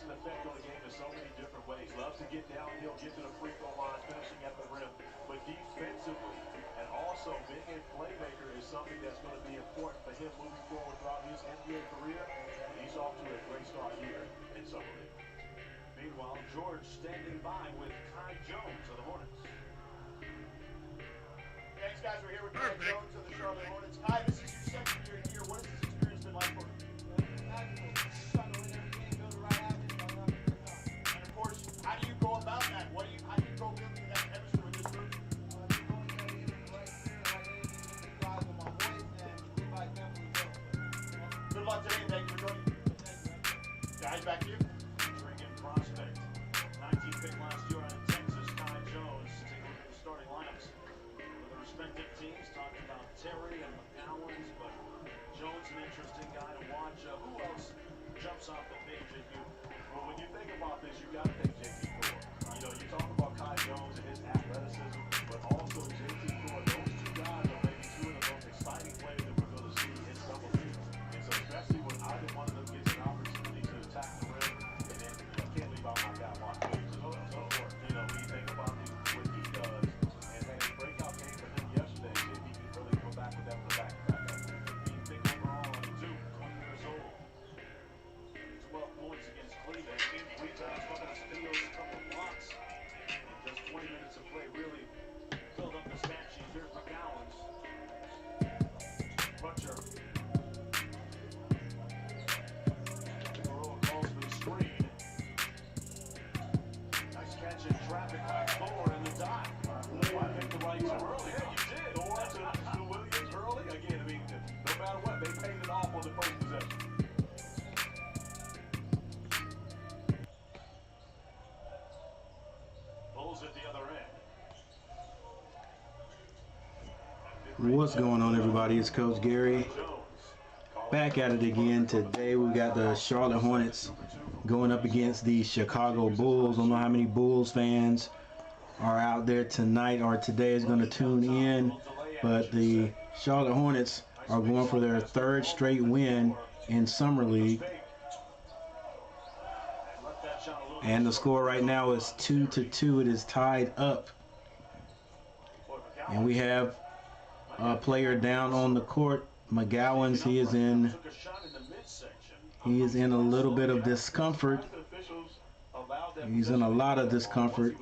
has an effect on the game in so many different ways. Loves to get downhill, get to the free throw line, finishing at the rim. But defensively, and also being a playmaker is something that's going to be important for him moving forward throughout his NBA career. He's off to a great start here in Summer League. Meanwhile, George standing by with Kai Jones of the Hornets. Thanks, guys. We're here with Kai Jones of the Charlotte Hornets. Kai, this is your second year here. What has this experience been like for you? And of course, how do you go about that? How do you go building that chemistry with this group? Good luck today. Thank you for joining me. Guys, back to you. Intriguing prospect. 19th pick last year out of Texas, Kai Jones. Take a look at the starting lineups for the respective teams. Talking about Terry and McGowan's, but Jones an interesting guy to watch. Who else jumps off the page at you? Well, when you think about this, you got to think JT Thor. You know, you talk about Kai Jones and his athleticism, but also JT Thor. Those two guys are maybe two of the most exciting players that we're going to see in Summer League. And so, especially when either one of them gets an opportunity to attack the rim, and then I can't leave out my guy Mark Williams and so forth. You know, when you think about what he does, and had a breakout game for him yesterday, if he can really go back with that for the back-to-back. Being big overall on 20 years old. 12 points against Cleveland, 8 rebounds, a couple of steals, a couple of blocks. In just 20 minutes of play, really filled up the stat sheet. Here's McGowan's. Butcher. Figueroa calls for the screen. Nice catch in traffic by Thor in the dot. I picked the right too early. Yeah, you did. Thor to Williams early. Again, I mean, no matter what, they paid it off on the first possession. At the other end. What's going on, everybody? It's Coach Gary back at it again. Today we got the Charlotte Hornets going up against the Chicago Bulls. I don't know how many Bulls fans are out there tonight or today is going to tune in, but the Charlotte Hornets are going for their third straight win in Summer League. And the score right now is 2-2. It is tied up. And we have a player down on the court. McGowan's, he is in a little bit of discomfort. He's in a lot of discomfort.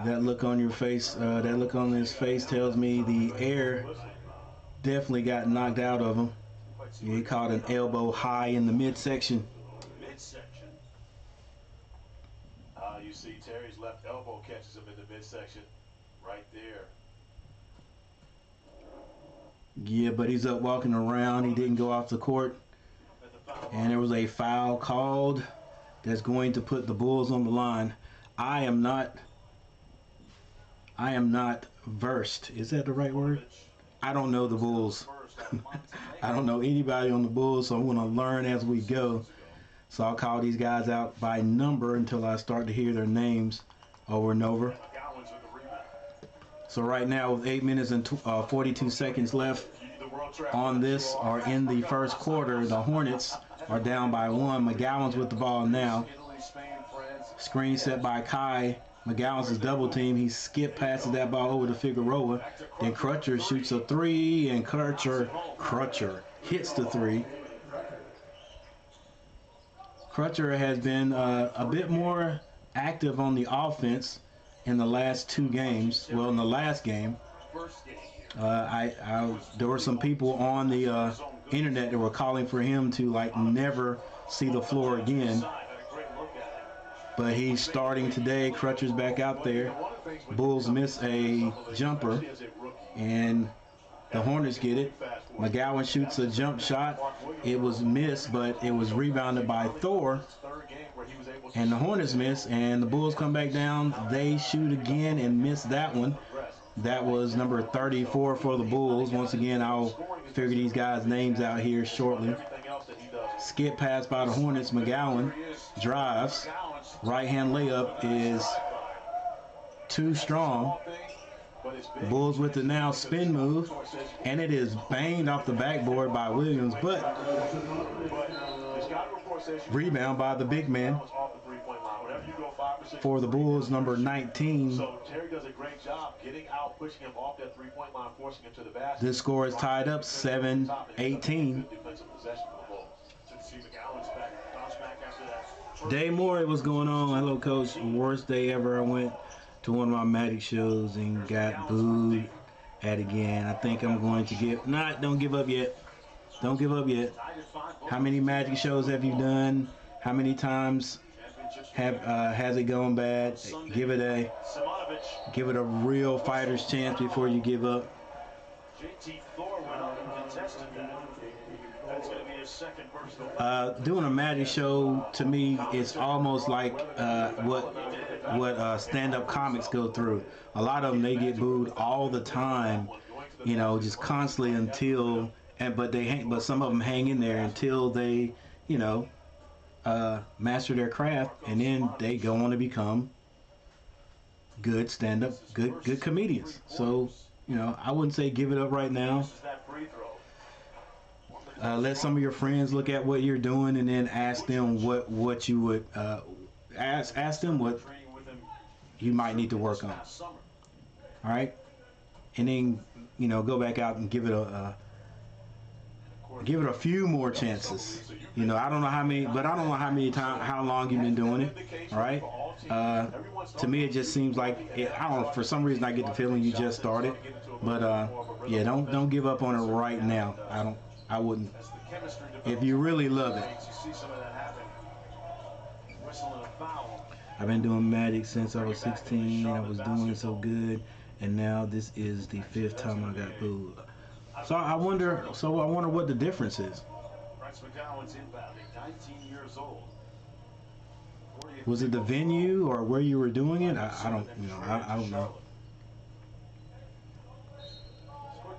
That look on your face, that look on his face tells me the air definitely got knocked out of him. He caught an elbow high in the midsection. You see Terry's left elbow catches him in the midsection right there. Yeah, but he's up walking around. He didn't go off the court. And there was a foul called that's going to put the Bulls on the line. I am not versed. Is that the right word? I don't know the Bulls. I don't know anybody on the Bulls, so I'm going to learn as we go. So I'll call these guys out by number until I start to hear their names over and over. So right now with 8 minutes and 42 seconds left on this or in the first quarter, the Hornets are down by 1. McGowan's with the ball now. Screen set by Kai. McGowan's is double team. He skip passes that ball over to Figueroa. Then Crutcher shoots a 3 and Crutcher hits the 3. Crutcher has been a bit more active on the offense in the last 2 games. Well, in the last game, there were some people on the internet that were calling for him to like never see the floor again. But he's starting today. Crutcher's back out there. Bulls miss a jumper, and the Hornets get it. McGowan shoots a jump shot. It was missed, but it was rebounded by Thor. And the Hornets miss, and the Bulls come back down. They shoot again and miss that one. That was number 34 for the Bulls. Once again, I'll figure these guys' names out here shortly. Skip pass by the Hornets. McGowan drives. Right-hand layup is too strong. Bulls with the now spin move, and it is banged off the backboard by Williams, but rebound by the big man for the Bulls, number 19. So Terry does a great job getting out, pushing him off that three-point line, forcing him to the basket. This score is tied up 7-18. Defensive possession for the Bulls. To see McGowan's bounce back after that. Day Moore, what's going on? Hello, Coach. Worst day ever. I went to one of my Magic shows and got booed at again. I think I'm going to give. Don't give up yet. Don't give up yet. How many Magic shows have you done? How many times has it gone bad? Give it a real fighter's chance before you give up. JT Thor went up and contested that. That's going to be his second personal. Doing a Magic show to me is almost like what stand-up comics go through. A lot of them, they get booed all the time, you know, just constantly until, but some of them hang in there until they, you know, master their craft, and then they go on to become good stand-up, good comedians. So, you know, I wouldn't say give it up right now. Let some of your friends look at what you're doing, and then ask them what you would ask them what you might need to work on. All right, and then, you know, go back out and give it a few more chances. You know, I don't know how many times, how long you've been doing it. All right. To me, it just seems like I don't know. For some reason, I get the feeling you just started. But yeah, don't give up on it right now. I wouldn't. If you really love it. I've been doing Magic since I was 16. I was doing so good, and now this is the 5th time I got booed. So I wonder what the difference is. Was it the venue or where you were doing it? I don't know.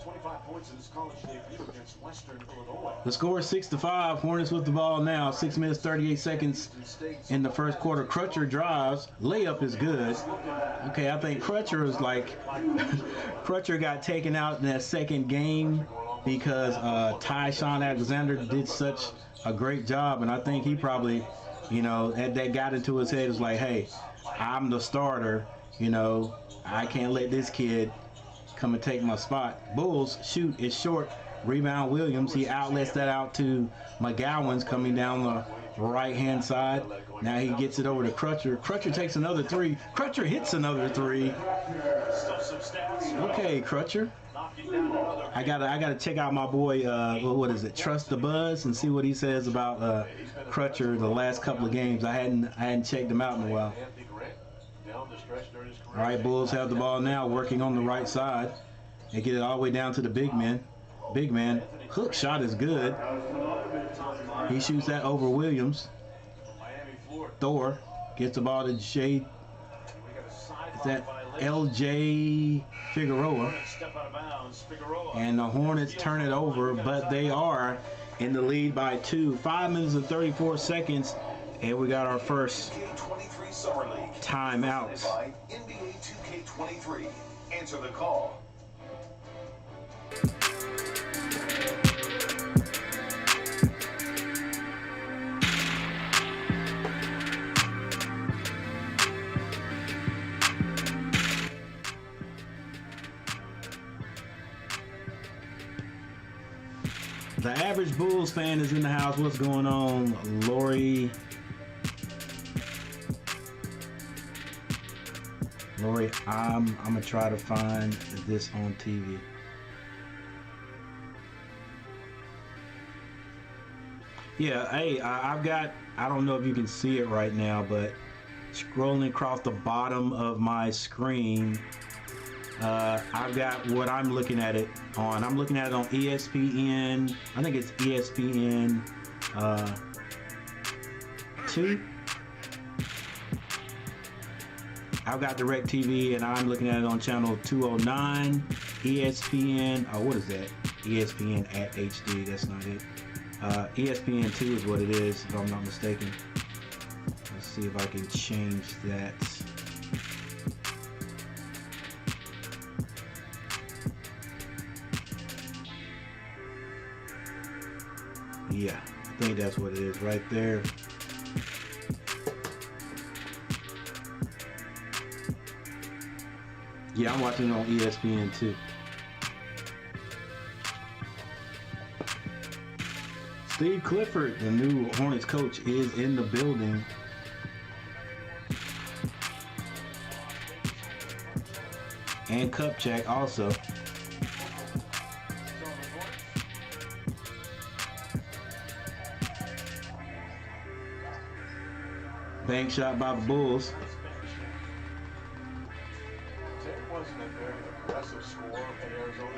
25 points in his college debut against Western Illinois. The score is 6-5. Hornets with the ball now. 6 minutes 38 seconds in the first quarter. Crutcher drives. Layup is good. Okay, I think Crutcher is like Crutcher got taken out in that second game because Ty-Shon Alexander did such a great job, and I think he probably, you know, that got into his head. It was like, hey, I'm the starter. You know, I can't let this kid come and take my spot. Bulls shoot is short. Rebound Williams. He outlets that out to McGowan's coming down the right hand side. Now he gets it over to Crutcher. Crutcher takes another three. Crutcher hits another three. Okay, Crutcher. I gotta check out my boy. What is it? Trust the Buzz, and see what he says about Crutcher the last couple of games. I hadn't checked him out in a while. All right, Bulls have the ball now, working on the right side. They get it all the way down to the big man. Big man. Hook shot is good. He shoots that over Williams. Thor gets the ball to Jay. Is that LJ Figueroa? And the Hornets turn it over, but they are in the lead by 2. 5 minutes and 34 seconds, and we got our first timeout. NBA 2K23. Answer the call. The average Bulls fan is in the house. What's going on, Lori? I'm gonna try to find this on TV. Yeah, hey, I've got, I don't know if you can see it right now, but scrolling across the bottom of my screen, I've got what I'm looking at it on. I'm looking at it on ESPN. I think it's ESPN 2. I've got DirecTV, and I'm looking at it on channel 209. ESPN, oh, what is that? ESPN at HD, that's not it. ESPN 2 is what it is, if I'm not mistaken. Let's see if I can change that. Yeah, I think that's what it is right there. Yeah, I'm watching it on ESPN too. Steve Clifford, the new Hornets coach, is in the building. And Kupchak also. Bank shot by the Bulls.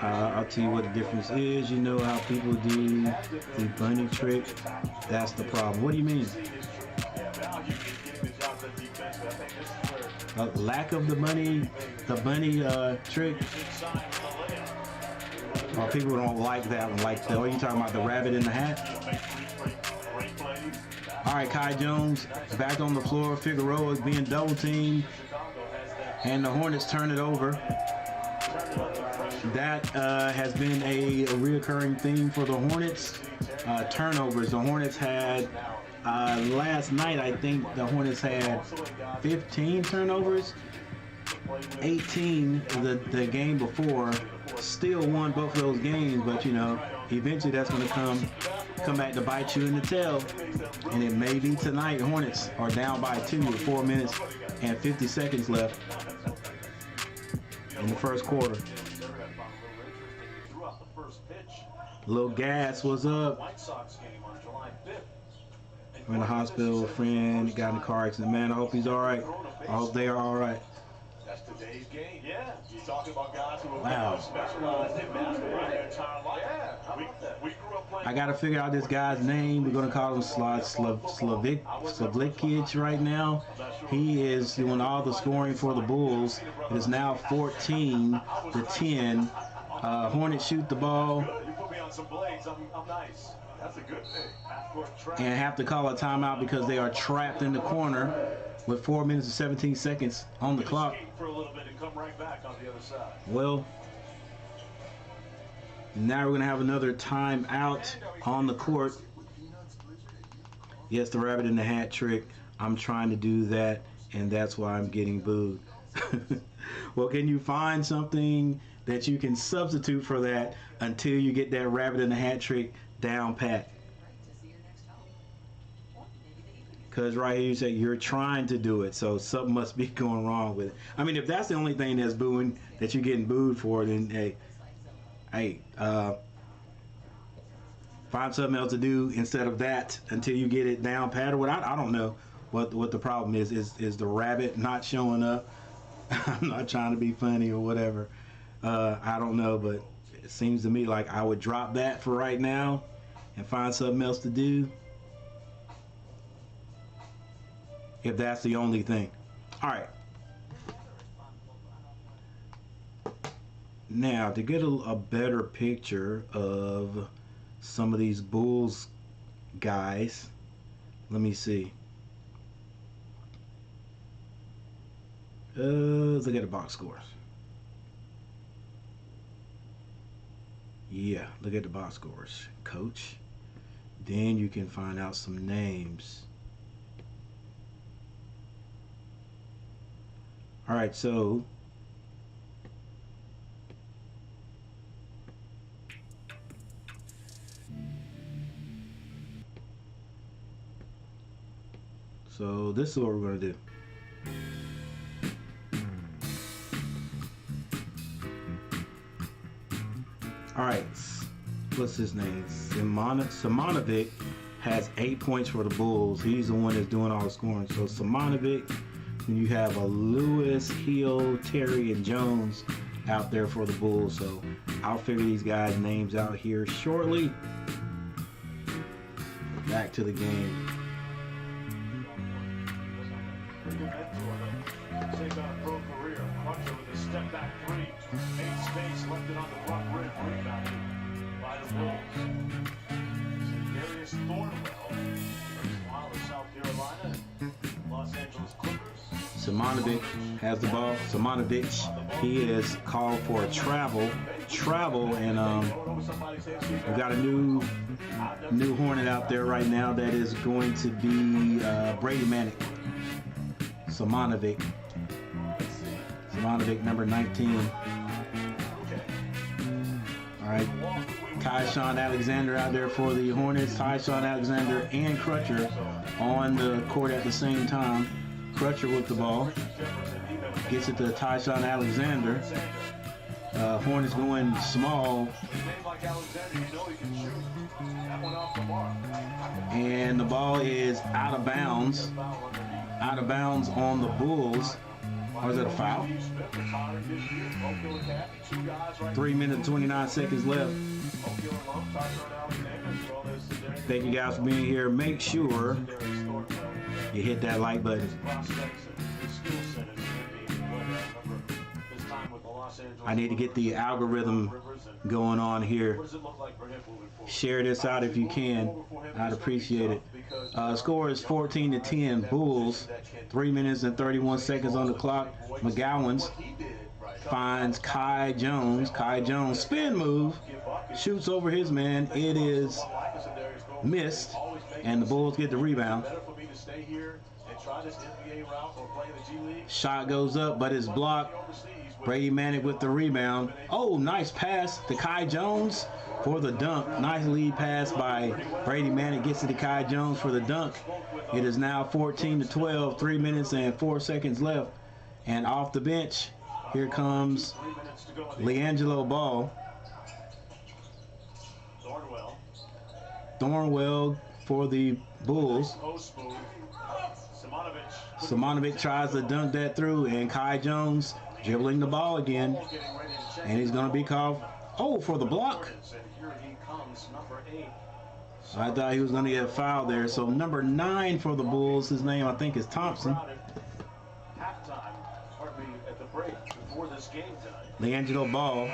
I'll tell you what the difference is. You know how people do the bunny trick? That's the problem. What do you mean? Lack of the bunny trick? Oh, people don't like that one. Like, oh, you talking about the rabbit in the hat? All right, Kai Jones back on the floor. Figueroa is being double teamed, and the Hornets turn it over. That has been a reoccurring theme for the Hornets. Turnovers. The Hornets had last night, I think the Hornets had 15 turnovers. 18 the game before. Still won both of those games, but you know, eventually that's going to come back to bite you in the tail. And it may be tonight. Hornets are down by 2 with 4 minutes and 50 seconds left in the first quarter. Lil Gas, what's up? I'm in the hospital, friend got in a car accident. Man, I hope he's all right. I hope they are all right. That's today's game. Yeah. You're talking about guys who Wow. specialized in basketball their entire life. Yeah. We grew up playing. I got to figure out this guy's name. We're going to call him Slavikic right now. He is doing all the scoring for the Bulls. It is now 14-10. Hornets shoot the ball. You put me on some blades. I'm nice. That's a good thing. And have to call a timeout because they are trapped in the corner with 4 minutes and 17 seconds on the clock. For a little bit and come right back on the other side. Well, now we're going to have another timeout on the court. Yes, the rabbit in the hat trick. I'm trying to do that, and that's why I'm getting booed. Well, can you find something that you can substitute for that until you get that rabbit in the hat trick down pat? Because right here you say you're trying to do it, so something must be going wrong with it. I mean, if that's the only thing that's booing, that you're getting booed for, then hey, find something else to do instead of that until you get it down pat or what. I don't know what the problem is. Is the rabbit not showing up? I'm not trying to be funny or whatever. I don't know, but it seems to me like I would drop that for right now and find something else to do. If that's the only thing. All right. Now, to get a better picture of some of these Bulls guys, let me see. Let's look at the box scores. Yeah, look at the box scores, coach. Then you can find out some names. All right, so this is what we're going to do. All right, what's his name? Simonovic has 8 points for the Bulls. He's the one that's doing all the scoring. So Simonovic. And you have a Lewis, Hill, Terry, and Jones out there for the Bulls. So I'll figure these guys' names out here shortly. Back to the game. Pro career. Crutcher with a step back three. Made space, left it on the front rim. Rebounded by the Bulls. Darius Thornwell. First while of South Carolina. Los Angeles Clippers. Simonovic has the ball. Simonovic, he is called for a travel, and we got a new Hornet out there right now that is going to be Brady Manick. Simonovic, number 19. All right, Tyshawn Alexander out there for the Hornets. Tyshawn Alexander and Crutcher on the court at the same time. Crutcher with the ball. Gets it to Tyshawn Alexander. Hornets going small. And the ball is out of bounds. Out of bounds on the Bulls. Or is that a foul? 3 minutes, 29 seconds left. Thank you guys for being here. Make sure you hit that like button. I need to get the algorithm going on here. Share this out if you can. I'd appreciate it. Score is 14-10. Bulls. 3 minutes and 31 seconds on the clock. McGowan's finds Kai Jones. Kai Jones spin move. Shoots over his man. It is missed. And the Bulls get the rebound. Shot goes up, but it's blocked. Brady Manick with the rebound. Oh, nice pass to Kai Jones for the dunk. Nice lead pass by Brady Manick. Gets it to Kai Jones for the dunk. It is now 14-12. 3 minutes and 4 seconds left. And off the bench, here comes LiAngelo Ball. Thornwell for the Bulls. Simonovic tries to dunk that through, and Kai Jones dribbling the ball again. And he's going to be called, for the block. I thought he was going to get a foul there. So number 9 for the Bulls, his name I think is Thompson. LiAngelo Ball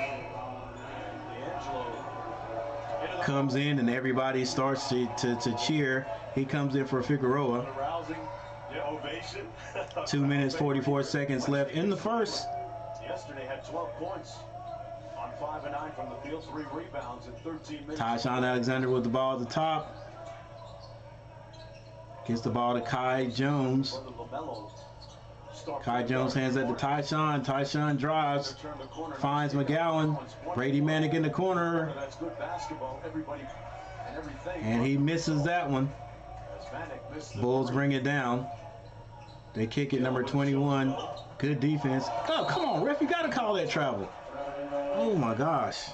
comes in and everybody starts to cheer. He comes in for Figueroa. 2 minutes 44 seconds left in the first. Yesterday had 12 points on 5 and 9 from the field, 3 rebounds in 13 minutes. Tyshawn Alexander with the ball at the top. Gets the ball to Kai Jones. Kai Jones hands it to Tyshawn. Tyshawn drives, finds McGowan. Brady Manick in the corner. And he misses that one. Bulls bring it down. They kick it, number 21. Good defense. Oh, come on, ref, you got to call that travel. Oh, my gosh.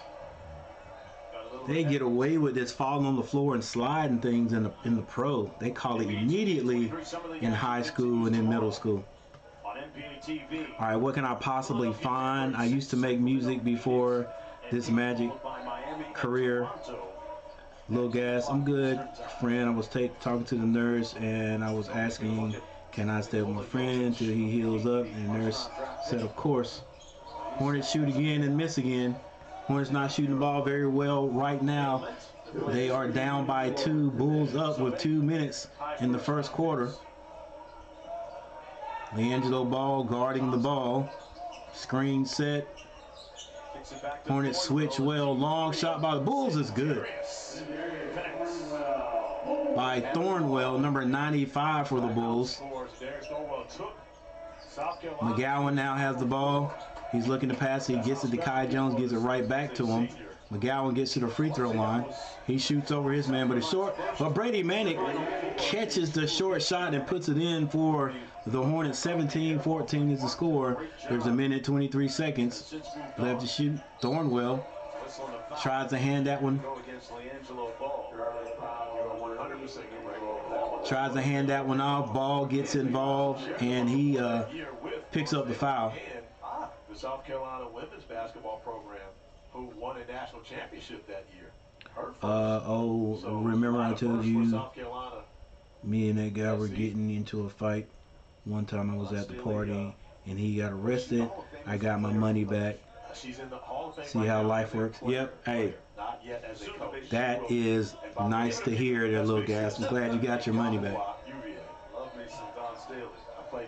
They get away with this falling on the floor and sliding things in the pro. They call it immediately in high school and in middle school. All right, what can I possibly find? I used to make music before this Magic career. Little gas, I'm good. Friend, I was talking to the nurse and I was asking, can I stay with my friend until he heals up? And the nurse said, of course. Hornets shoot again and miss again. Hornets not shooting the ball very well right now. They are down by 2. Bulls up with 2 minutes in the first quarter. LiAngelo Ball guarding the ball. Screen set. Hornets switch well. Long shot by the Bulls is good. By Thornwell, number 95 for the Bulls. McGowan now has the ball. He's looking to pass. He gets it to Kai Jones, gives it right back to him. McGowan gets to the free throw line. He shoots over his man, but it's short. But Brady Manick catches the short shot and puts it in for the Hornets. 17-14 is the score. There's a minute 23 seconds left to shoot. Thornwell tries to hand that one. Tries to hand that one off. Ball gets involved, and he picks up the foul. The South Carolina women's basketball program, who won a national championship that year. Remember I told you me and that guy were getting into a fight. One time I was at the party and he got arrested. I got my money back. See how life works? Yep. Hey, that is nice to hear, there, little gas. I'm glad you got your money back.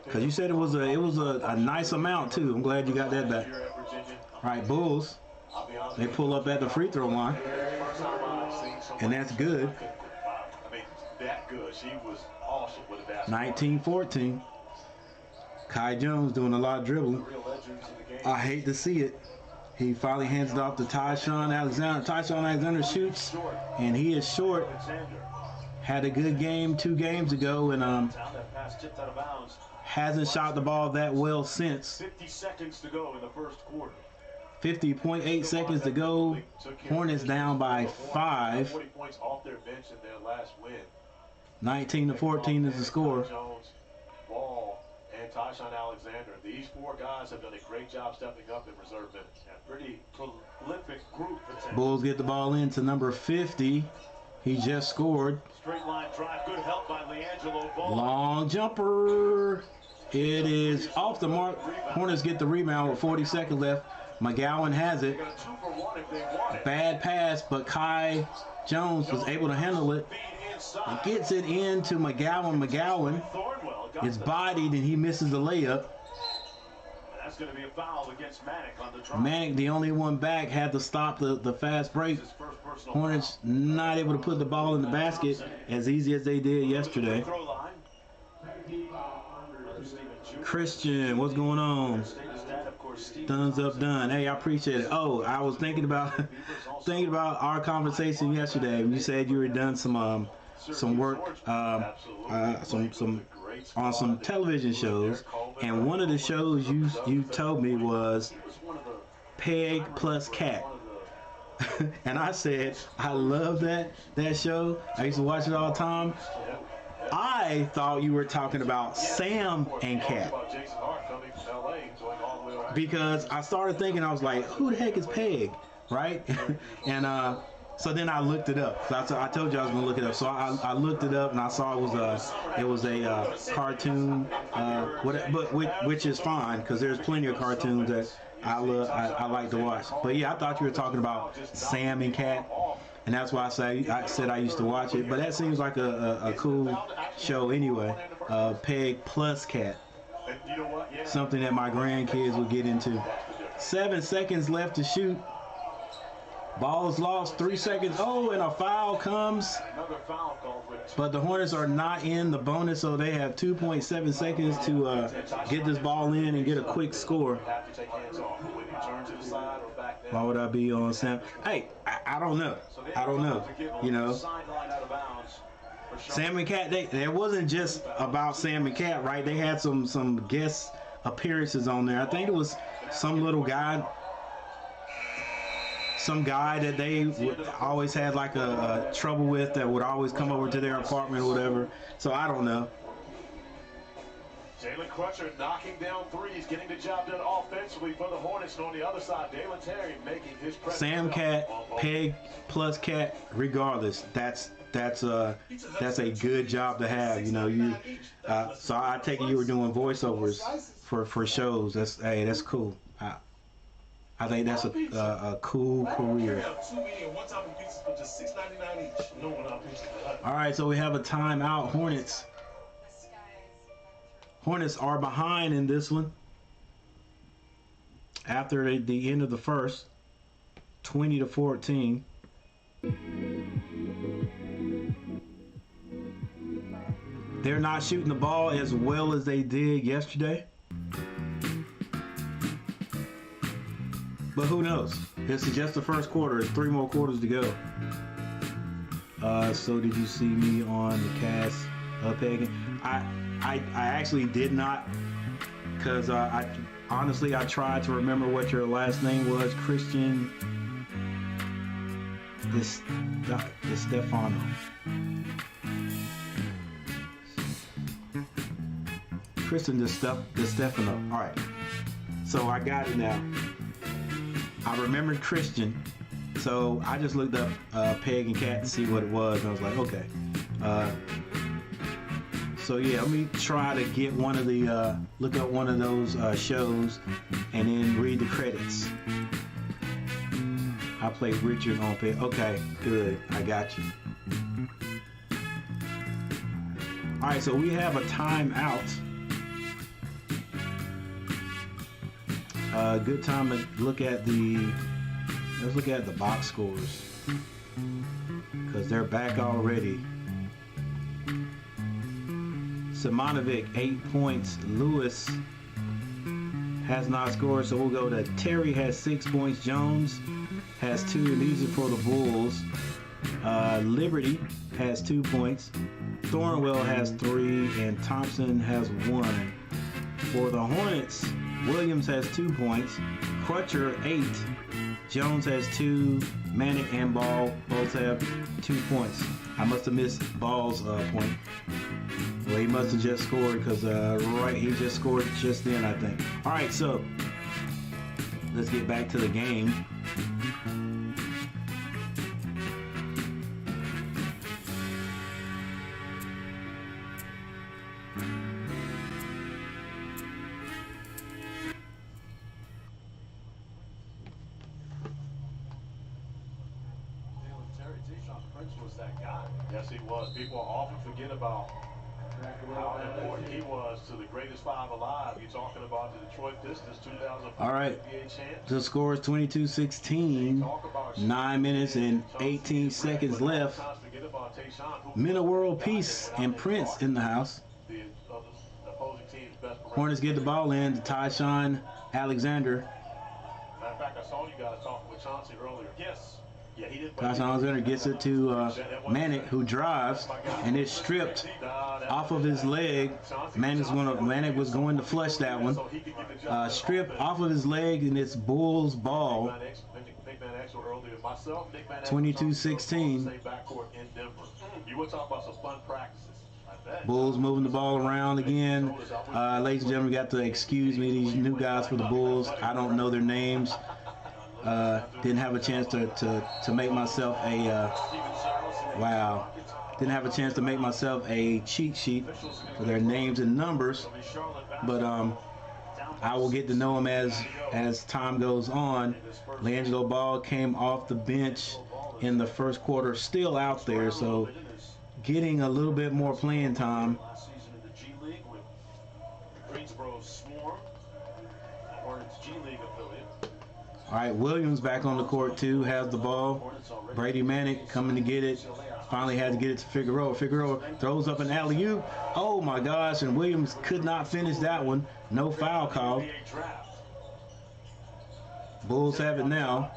Because you said it was a nice amount too. I'm glad you got that back. All right, Bulls. They pull up at the free throw line, and that's good. I mean, that good. She was awesome with a basketball. 19-14. Kai Jones doing a lot of dribbling. I hate to see it. He finally hands it off to Tyshawn Alexander. Tyshawn Alexander shoots, and he is short. Had a good game 2 games ago, and hasn't shot the ball that well since. 50 seconds to go in the first quarter. 50.8 seconds to go. Hornets down by 5. 40 points off their bench in their last win. 19-14 is the score. Jones, Ball, and Tyshawn Alexander. These 4 guys have done a great job stepping up in reserve minutes. A pretty prolific group. Bulls get the ball into number 50. He just scored. Straight line drive, good help by LiAngelo Ball. Long jumper. It is off the mark. Hornets get the rebound with 40 seconds left. McGowan has it. Got a 2 for 1 if they want it. Bad pass, but Kai Jones was able to handle it. Feed inside. He gets it into McGowan. McGowan Thornwell got is the- bodied, and he misses the layup. That's going to be a foul against Manic on the drive. Manic, the only one back, had to stop the fast break. His first personal Hornets not able to put the ball in the basket as easy as they did yesterday. throw line. Another Stephen Jr. Christian, what's going on? State his dad, of course, Steve. Thumbs up done. Hey, I appreciate it. Oh, I was thinking about our conversation yesterday. You said you were done some work some on some television shows, and one of the shows you told me was Peg plus Cat. And I said I love that show. I used to watch it all the time. I thought you were talking about Sam and Cat, because I started thinking, I was like, who the heck is Peg, right? And so then I looked it up. So I told you I was gonna look it up. So I looked it up, and I saw it was a cartoon, which is fine, because there's plenty of cartoons that I like to watch. But yeah, I thought you were talking about Sam and Cat, and that's why I said I used to watch it. But that seems like a cool show anyway. Peg plus Cat, something that my grandkids would get into. 7 seconds left to shoot. Ball's lost. 3 seconds. Oh, and a foul comes. Another foul called with But the Hornets are not in the bonus, so they have 2.7 seconds to get this ball in and get a quick score. Why would I be on Sam? Hey, I don't know. I don't know. You know, sideline out of bounds. Sam and Cat, it wasn't just about Sam and Cat, right? They had some guest appearances on there. I think it was some little guy. Some guy that they always had like a trouble with, that would always come over to their apartment or whatever. So I don't know. Jalen Crutcher knocking down threes, getting the job done offensively for the Hornets. And on the other side, Dalen Terry making his presence. Sam Cat, Peg plus Cat, regardless, that's a good job to have. You know, so I take it you were doing voiceovers for shows. That's cool. I think that's a cool career. All right, so we have a timeout. Hornets are behind in this one after the end of the first, 20-14. They're not shooting the ball as well as they did yesterday. But who knows? This is just the first quarter. There's 3 more quarters to go. So did you see me on the cast, Pagan? I actually did not, because I honestly tried to remember what your last name was. Christian Stefano. Christian Stefano. All right. So I got it now. I remembered Christian, so I just looked up Peg and Cat to see what it was, and I was like, okay. So yeah, let me try to get one of the look up one of those shows, and then read the credits. I played Richard on Peg. Okay, good. I got you. All right, so we have a timeout Good time to look at let's look at the box scores, because they're back already. Simonovic, 8 points. Lewis has not scored, so we'll go to Terry has 6 points. Jones has 2, and these are for the Bulls. Liberty has 2 points. Thornwell has 3, and Thompson has 1. For the Hornets, Williams has 2 points. Crutcher, 8. Jones has 2. Manic and Ball both have 2 points. I must have missed Ball's point. Well, he must have just scored, because he just scored just then, I think. All right, so let's get back to the game. Was that guy. Yes, he was. People often forget about how important he was to the greatest five alive. You're talking about the Detroit Pistons 2004 All right. NBA champs. The score is 22-16. 9 minutes and 18 seconds left. Minute World Peace and Prince in the house. Hornets get the ball in to Tyshawn Alexander. Matter of fact, I saw you guys talking with Chauncey earlier. Yes. Yeah, he did. Tyshawn Alexander gets it to Manic, who drives, and it's stripped off of his leg. Manic was going to flush that one. Stripped off of his leg, and it's Bulls ball. 22-16. You were talking about some fun practices. Bulls moving the ball around again. Ladies and gentlemen, you got to excuse me, these new guys for the Bulls. I don't know their names. Didn't have a chance to make myself a didn't have a chance to make myself a cheat sheet for their names and numbers, but I will get to know them as time goes on. LiAngelo Ball came off the bench in the first quarter, still out there, so getting a little bit more playing time. Last season in the G League with Greensboro Swarm, Hornets G League affiliate. All right, Williams back on the court too, has the ball. Brady Manic coming to get it. Finally had to get it to Figueroa. Figueroa throws up an alley-oop. Oh my gosh, and Williams could not finish that one. No foul call. Bulls have it now.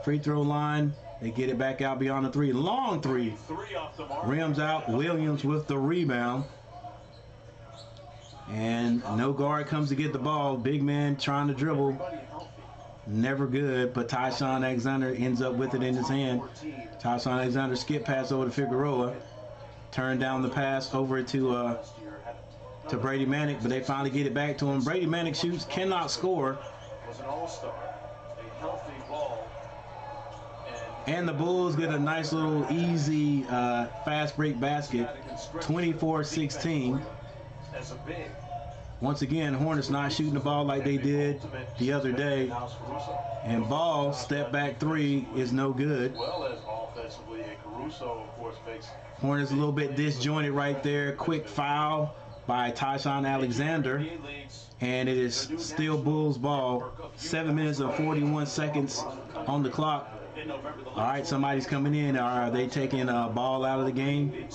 Free throw line. They get it back out beyond the 3. Long 3. Rims out. Williams with the rebound. And no guard comes to get the ball. Big man trying to dribble. Never good, but Tyshawn Alexander ends up with it in his hand. Tyshawn Alexander skip pass over to Figueroa. Turn down the pass over to Brady Manic, but they finally get it back to him. Brady Manic shoots, cannot score. Was an all-star, a healthy ball. And the Bulls get a nice little easy fast break basket, 24-16. As a big. Once again, Hornets not shooting the ball like they did the other day. And Ball, step back 3 is no good. Well as offensively, and Caruso, of course, makes. Hornets a little bit disjointed right there. Quick foul by Tyshawn Alexander. And it is still Bulls ball. 7 minutes and 41 seconds on the clock. All right, somebody's coming in. Are they taking a ball out of the game?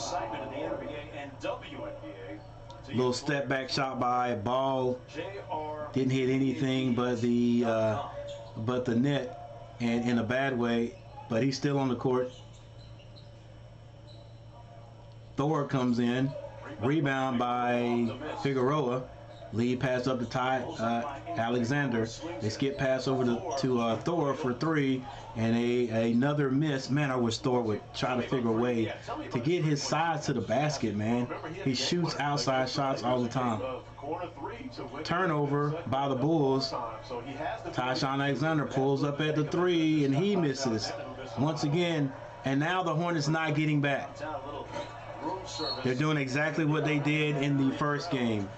Little step back shot by Ball. Didn't hit anything but the net, and in a bad way. But he's still on the court. Thor comes in. Rebound by Figueroa. Lead pass up to Alexander. They skip pass over to Thor for 3, and another miss. Man, I wish Thor would try to figure a way to get his size to the basket, man. He shoots outside shots all the time. Turnover by the Bulls. Tyshawn Alexander pulls up at the 3, and he misses once again. And now the Hornets not getting back. They're doing exactly what they did in the first game.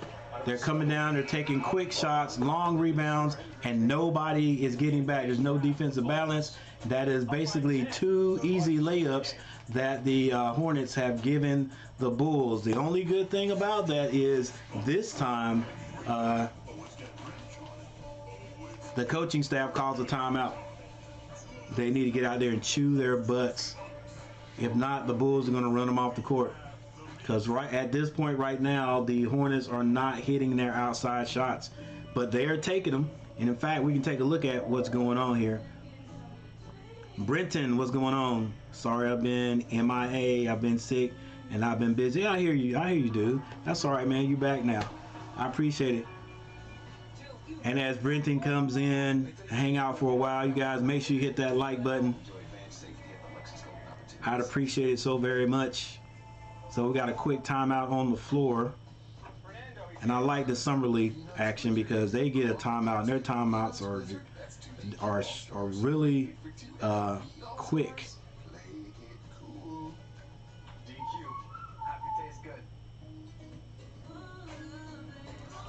They're coming down, they're taking quick shots, long rebounds, and nobody is getting back. There's no defensive balance. That is basically 2 easy layups that the Hornets have given the Bulls. The only good thing about that is this time the coaching staff calls a timeout. They need to get out there and chew their butts. If not, the Bulls are going to run them off the court. Because right at this point right now, the Hornets are not hitting their outside shots. But they are taking them. And in fact, we can take a look at what's going on here. Brenton, what's going on? Sorry, I've been MIA. I've been sick and I've been busy. I hear you, dude. That's all right, man. You back now. I appreciate it. And as Brenton comes in, hang out for a while, you guys make sure you hit that like button. I'd appreciate it so very much. So we got a quick timeout on the floor. And I like the Summer League action because they get a timeout, and their timeouts are really quick.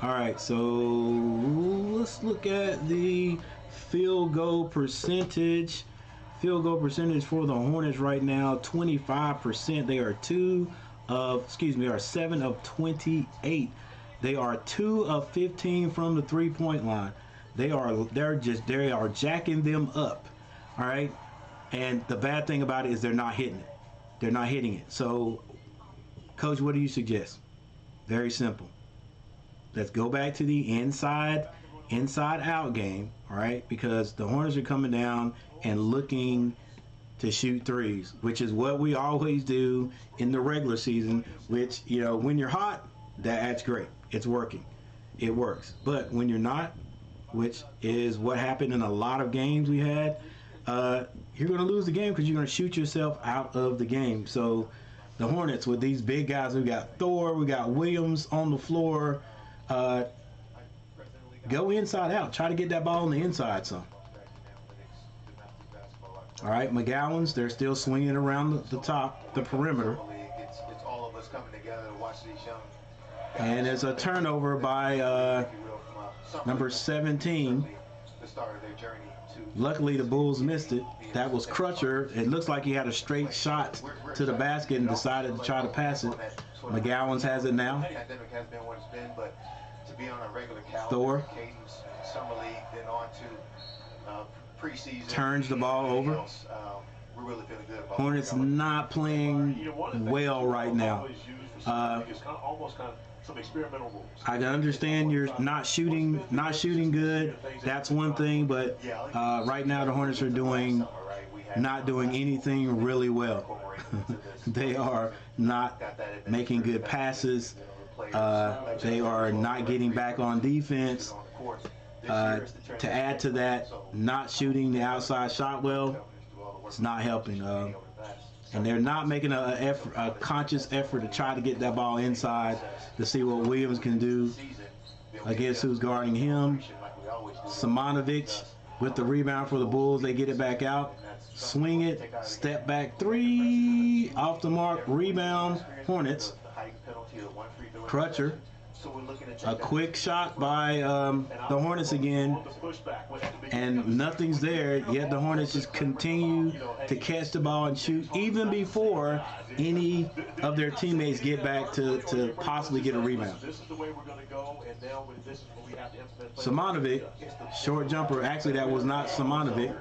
All right, so let's look at the field goal percentage. Field goal percentage for the Hornets right now, 25%. They are 7 of 28. They are 2 of 15 from the three-point line. They are jacking them up. All right, and the bad thing about it is they're not hitting it. They're not hitting it. So, Coach, what do you suggest? Very simple. Let's go back to the inside out game, all right? Because the Hornets are coming down and looking to shoot threes, which is what we always do in the regular season, which, you know, when you're hot, that's great. It's working. It works. But when you're not, which is what happened in a lot of games we had, you're going to lose the game because you're going to shoot yourself out of the game. So the Hornets, with these big guys, we got Thor, we got Williams on the floor, go inside out. Try to get that ball on the inside some. All right, McGowan's, they're still swinging around the top, the perimeter. It's all of us coming together to watch these young. And it's a turnover by number 17. The start of their journey to. Luckily, the Bulls missed it. That was Crutcher. It looks like he had a straight shot to the basket and decided to try to pass it. McGowan's has it now. Pandemic has been what it's been, but to be on a regular calendar, Thor. cadence, summer league, then on to preseason. Turns the ball over. We're really feeling good about Hornets not playing well right now. I understand you're not shooting good. That's one thing, but right now the Hornets are not doing anything really well. They are not making good passes. They are not getting back on defense. To add to that, not shooting the outside shot well, it's not helping. And they're not making a conscious effort to try to get that ball inside to see what Williams can do against who's guarding him. Simonovic with the rebound for the Bulls. They get it back out. Swing it. Step back three. Off the mark. Rebound. Hornets. Crutcher. A quick shot by the Hornets again, and nothing's there, yet the Hornets just continue to catch the ball and shoot even before any of their teammates get back to possibly get a rebound. Simonovic, short jumper. Actually, that was not Simonovic,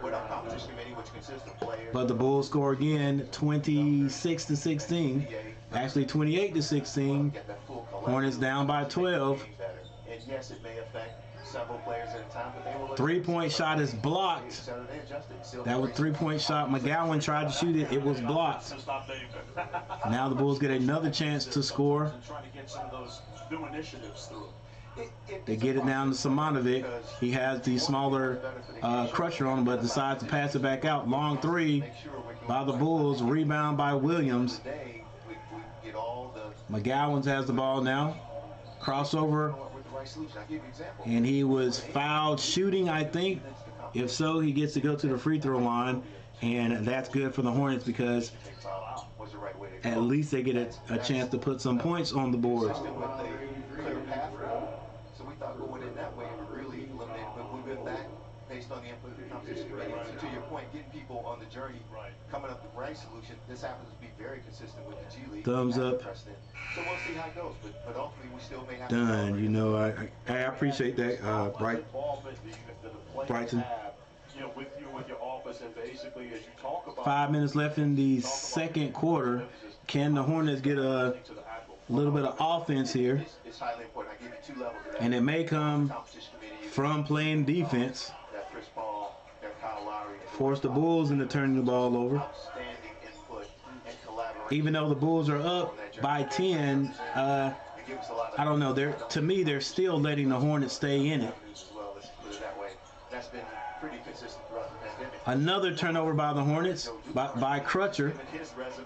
but the Bulls score again, 26-16. Actually, 28-16. Hornets down by 12. Three-point shot is blocked. That was three-point shot. McGowan tried to shoot it. It was blocked. Now the Bulls get another chance to score. They get it down to Simonovic. He has the smaller Crusher on him, but decides to pass it back out. Long three by the Bulls. Rebound by Williams. McGowan has the ball now. Crossover. And he was fouled shooting, I think. If so, he gets to go to the free throw line. And that's good for the Hornets because at least they get a chance to put some points on the board. So we thought going in that way would really eliminate, but we've been back based on the input of the participating. So to your point, getting people on the journey, Right. coming up with the right solution. This happens to be very consistent with the G League. Thumbs up. Precedent. So we'll see how it goes, but ultimately we still may have Done. You know, I appreciate that, Bright. Involvement that the players Brighton. have, you know, with you, with your office, and basically as you talk about 5 minutes left in the second quarter. Can the Hornets get a little bit of offense here? It's highly important. I give you 2 levels of that. And it may come Competition committee, from playing defense. that Chris Paul, that Kyle Lowry, Force the Bulls into turning the ball over. outstanding input and collaboration. Even though the Bulls are up by 10, It gives us a lot of I don't know. To me, they're still letting the Hornets stay in it. avenues as well. Let's put it that way. That's been pretty consistent throughout the pandemic. Another turnover by the Hornets by Crutcher, Given his resume,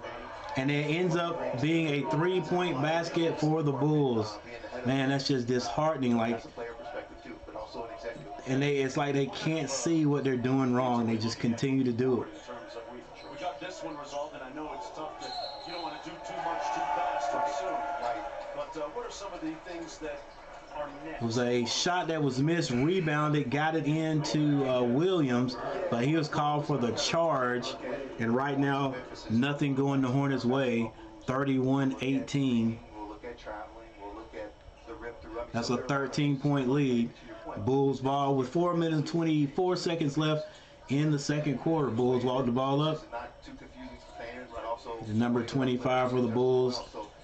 and it ends up being a 3-point basket for the Bulls. Man, that's just disheartening. Like, that's a player perspective too, but also an executive. and it's like they can't see what they're doing wrong. They just continue to do it. In terms of we got this one resolved, and I know it's tough that you don't want to do too much too fast too soon. Right. But what are some of the things that are next? It was a shot that was missed, rebounded, got it into Williams, but he was called for the charge. And right now, nothing going the Hornets' way. 31-18. We'll look at traveling. We'll look at the rip through. I mean, That's so a there are- 13-point lead. To your point, Bulls ball with 4 minutes and 24 seconds left in the second quarter. Bulls walk the ball up. it's not too confusing for fans, but also The number 25 for the Bulls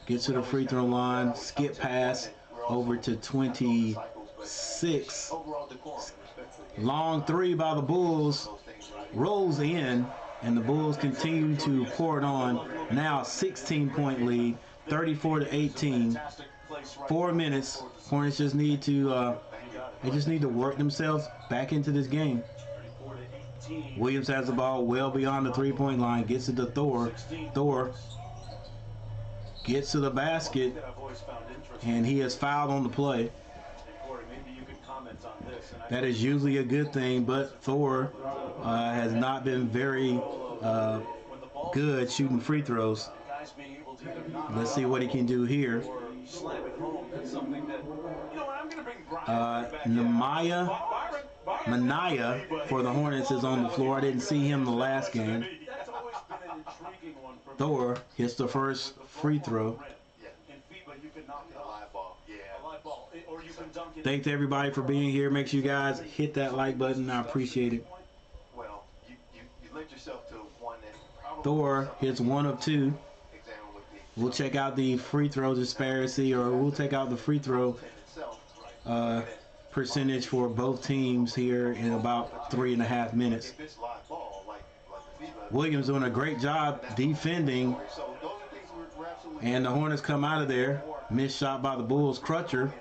gets to the free throw line. Skip pass over to 26. overall decorum, respectfully. Long three by the Bulls. Those things, right? Rolls in, and the Bulls continue to pour it on. Now a 16-point lead, 34-18. Fantastic place right 4 minutes. Hornets just need to work themselves back into this game. 34 to 18. Williams has the ball well beyond the 3-point line, gets it to Thor. Thor gets to the basket, That I've always found interesting. and he is fouled on the play. And Corey, maybe you could comment on this. And I That is usually a good thing, but Thor has not been very good shooting free throws. guys being able to either knock Let's see what he can do here. or slam it home. That's something that, you know what, I'm going to bring Brian back in. Manaya for the Hornets is on the floor. I didn't see him the last game. That's always been an intriguing one for me. Thor hits the first free throw. In FIBA, you can knock it A off. live ball. Yeah. A live ball. Or you can dunk it. Thanks to everybody for being here. Make sure you guys hit that like button. I appreciate it. Well, you led yourself to one that probably Thor hits 1 of 2. examine with the We'll check out the free throw disparity, or we'll take out the free throw in itself. percentage for both teams here in about 3.5 minutes. If it's live ball, like the FIBA, Williams doing a great job defending, so those are things we're absolutely and the Hornets come out of there. Missed shot by the Bulls. Crutcher.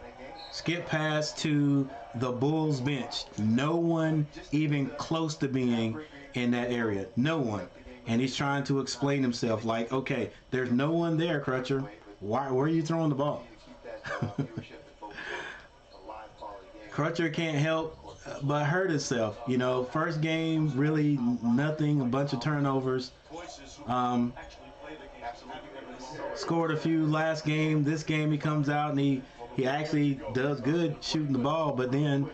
Skip pass to the Bulls bench. No one even close to being in that area. No one. And he's trying to explain himself like, okay, there's no one there, Crutcher. Where are you throwing the ball? keep that viewership and focus on a live quality game. Crutcher can't help but hurt himself. You know, first game, really nothing, a bunch of turnovers. Voices who Um, actually play the game. So having them in the Scored a few last game. This game he comes out and he actually does good shooting the ball, but then,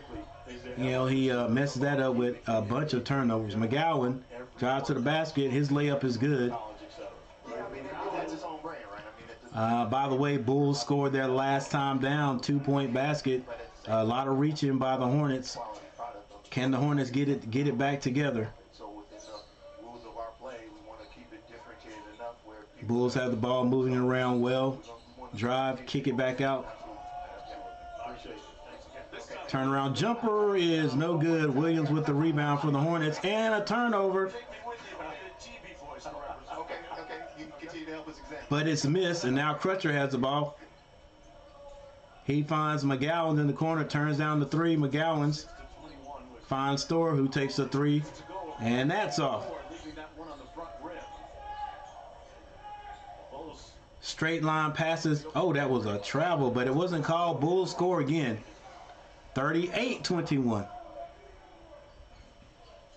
you know, he messes that up with a bunch of turnovers. McGowan drives to the basket. His layup is good. college, et cetera. Yeah, I mean, that's his own brand, right? I mean, By the way, Bulls scored their last time down, 2-point basket. A lot of reaching by the Hornets. quality product of Can the Hornets get it back together? so within the rules of our play, we want to keep it differentiated enough where people Bulls have the ball moving around well. Drive, kick it back out. Appreciate it. Thanks again. This time, Turnaround jumper is no good. Williams with the rebound for the Hornets and a turnover, take me with you about the TV voice to represent. Okay, you can continue to help us examine. but it's missed, and now Crutcher has the ball. He finds McGowan in the corner, turns down the 3. McGowan's 21 with finds Thor, who takes a 3, to go. and that's off. Leaving that one on the front rim. Bulls Straight line passes. Oh, that was a travel, but it wasn't called. Bulls score again. 38-21.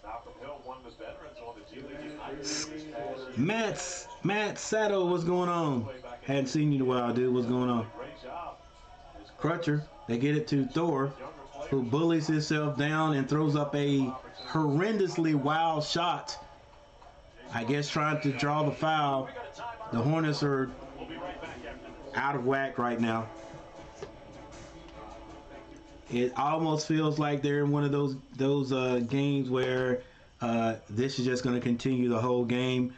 Malcolm Hill, one of the veterans on the G League United this past year. Matt Sato, what's going on? Hadn't seen you in a while, dude. What's going on? Great job. His Crutcher, they get it to Thor. younger who bullies himself down and throws up a horrendously wild shot. I guess trying to draw the foul. The Hornets are out of whack right now. It almost feels like they're in one of those games where this is just going to continue the whole game.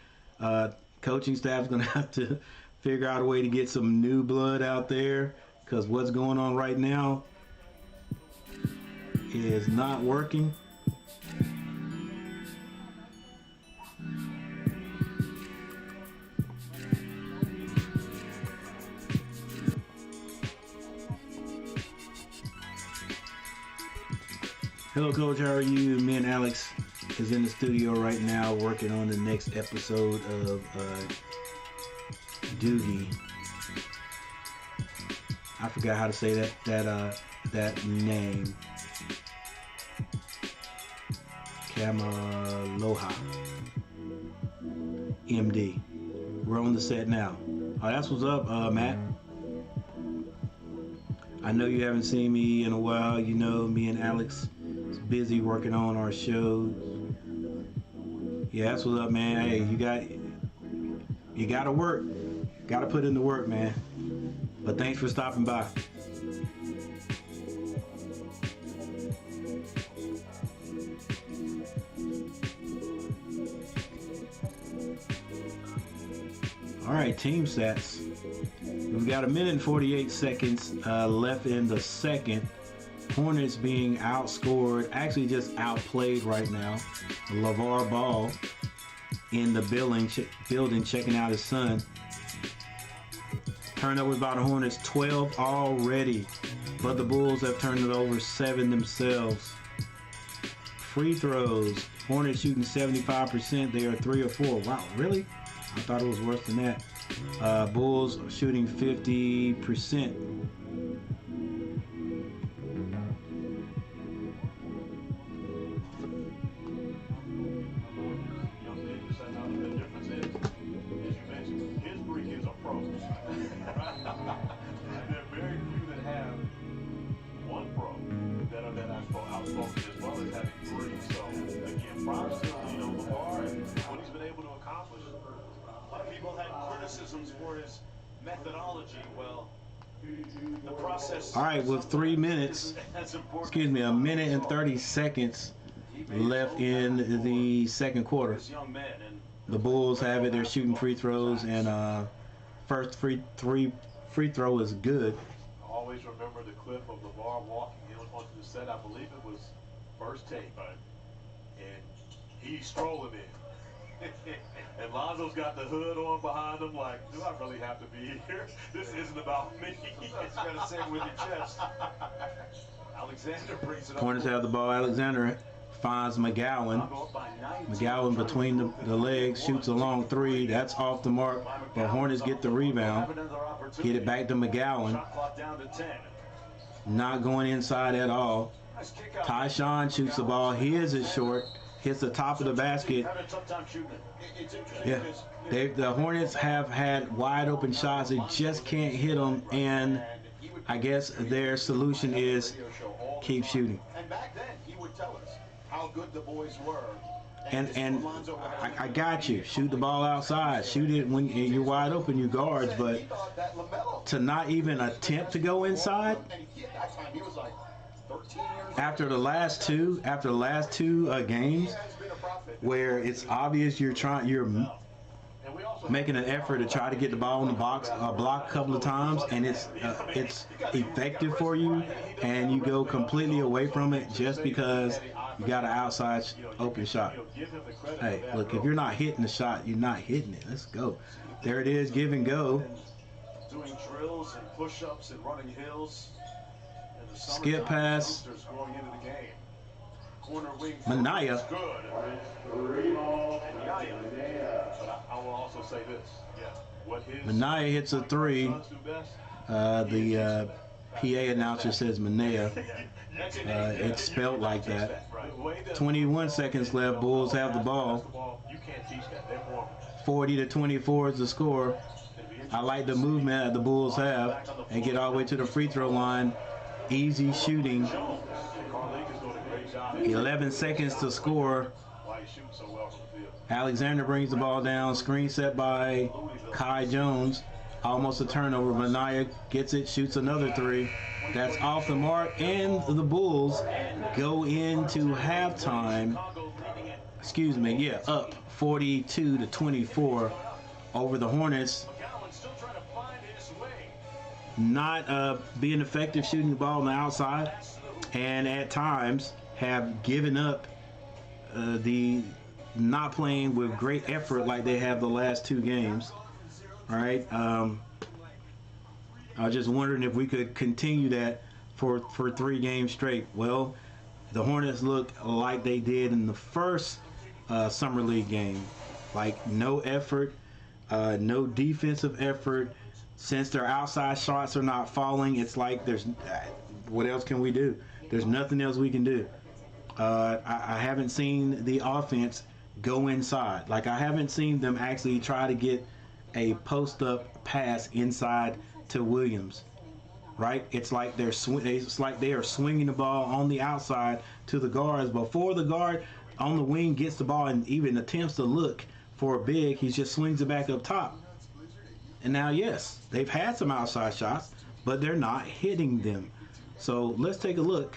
Coaching staff is going to have to figure out a way to get some new blood out there, because what's going on right now is not working. Hello, Coach. How are you? Me and Alex is in the studio right now working on the next episode of Doogie. I forgot how to say that name. Kamaloha. MD. We're on the set now. Oh, that's what's up, Matt. I know you haven't seen me in a while. You know, me and Alex is busy working on our shows. Yeah, that's what's up, man. Hey, you gotta work. Gotta put in the work, man. But thanks for stopping by. All right, team stats. We've got 1 minute and 48 seconds left in the second. Hornets being outscored, actually just outplayed right now. LeVar Ball in the building checking out his son. Turnovers by the Hornets, 12 already, but the Bulls have turned it over 7 themselves. Free throws, Hornets shooting 75%. They are 3 or 4. Wow, really? I thought it was worse than that. Bulls shooting 50%. All right, with 3 minutes, excuse me, 1 minute and 30 seconds left in the second quarter. The Bulls have it. They're shooting free throws, and first free throw is good. I always remember the clip of LeVar walking in onto the set. I believe it was first take, and he's strolling in. And Lonzo's got the hood on behind him, like, do I really have to be here? This isn't about me. You gotta say it with your chest. Alexander brings it up. Hornets have the ball. Alexander finds McGowan. McGowan between the legs shoots a long three. That's off the mark, but Hornets get the rebound. Get it back to McGowan. Not going inside at all. Tyshawn shoots the ball. His is short. Hits the top of the basket. Yeah, the Hornets have had wide open shots. They just can't hit them, and I guess their solution is keep shooting. And back then, he would tell us how good the boys were. And I got you. Shoot the ball outside. Shoot it when you're wide open, you guards. But to not even attempt to go inside. After the last two games, where it's obvious you're making an effort to try to get the ball in the box, block a couple of times, and it's effective for you, and you go completely away from it just because you got an outside open shot. Hey, look, if you're not hitting the shot, you're not hitting it. Let's go. There it is, give and go. Doing drills and push-ups and running hills. Skip pass. Manaya. I will also say this. Manaya hits a three. The PA announcer says Manaya. It's spelled like that. 21 seconds left. Bulls have the ball. 40-24 is the score. I like the movement that the Bulls have. They get all the way to the free throw line. easy shooting. Jones. Carlick is doing a great job. 11 seconds to score. Why he's shooting so well from the field. Alexander brings the ball down. Screen set by Kai Jones. Almost a turnover. Minaya gets it, shoots another three. That's off the mark, and the Bulls go into halftime. Up 42-24 over the Hornets. Not being effective shooting the ball on the outside, and at times have given up the not playing with great effort like they have the last two games. All right. I was just wondering if we could continue that for 3 games straight. Well, the Hornets look like they did in the first Summer League game. Like, no effort, no defensive effort. Since their outside shots are not falling, it's like there's what else can we do? There's nothing else we can do. I haven't seen the offense go inside. Like, I haven't seen them actually try to get a post-up pass inside to Williams, right? It's like they are swinging the ball on the outside to the guards. Before the guard on the wing gets the ball and even attempts to look for a big, he just swings it back up top. And now, yes, they've had some outside shots, but they're not hitting them. So let's take a look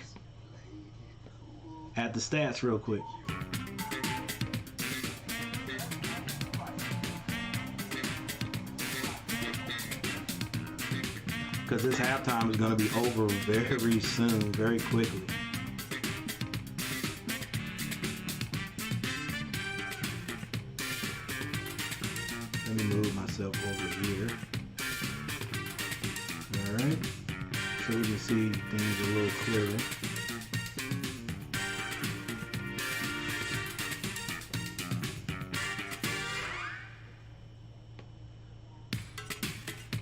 at the stats real quick. Because this halftime is going to be over very soon, very quickly. Let me move myself over here. All right, so we can see things a little clearer.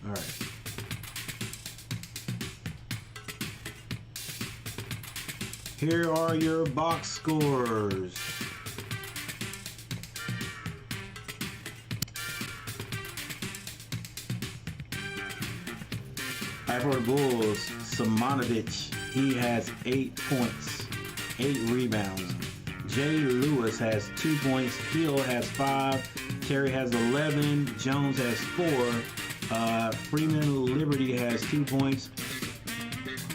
All right. Here are your box scores. For the Bulls, Simonovic, he has 8 points, 8 rebounds. Jay Lewis has 2 points. Hill has 5. Terry has 11. Jones has 4. Freeman Liberty has 2 points.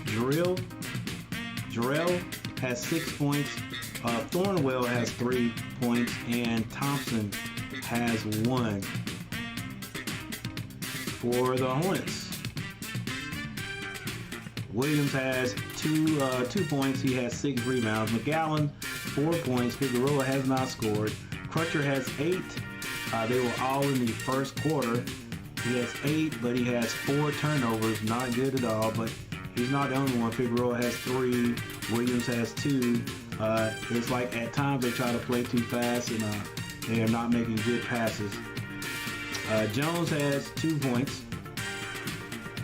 Jarrell has 6 points. Thornwell has 3 points, and Thompson has 1 for the Hornets. Williams has 2 points. He has 6 rebounds. McGowan, 4 points. Figueroa has not scored. Crutcher has 8. They were all in the first quarter. He has 8, but he has 4 turnovers. Not good at all, but he's not the only one. Figueroa has 3. Williams has 2. It's like at times they try to play too fast, and they are not making good passes. Jones has 2 points.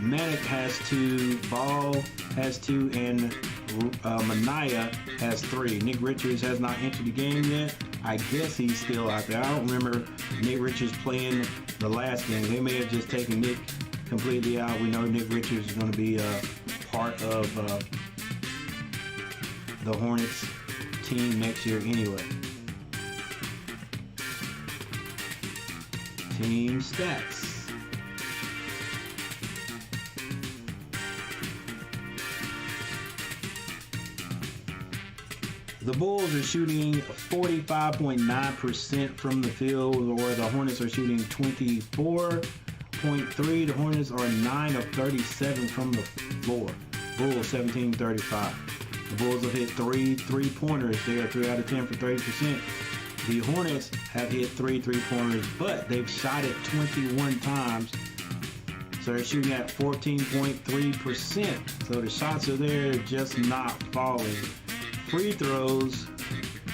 Manic has 2, Ball has 2, and Minaya has 3. Nick Richards has not entered the game yet. I guess he's still out there. I don't remember Nick Richards playing the last game. They may have just taken Nick completely out. We know Nick Richards is going to be part of the Hornets team next year anyway. Team stats. The Bulls are shooting 45.9% from the field, or the Hornets are shooting 24.3. The Hornets are 9 of 37 from the floor. Bulls 17-35. The Bulls have hit 3 3-pointers. They are 3 out of 10 for 30%. The Hornets have hit 3 3-pointers, but they've shot it 21 times. So they're shooting at 14.3%. So the shots are there, just not falling. Free throws,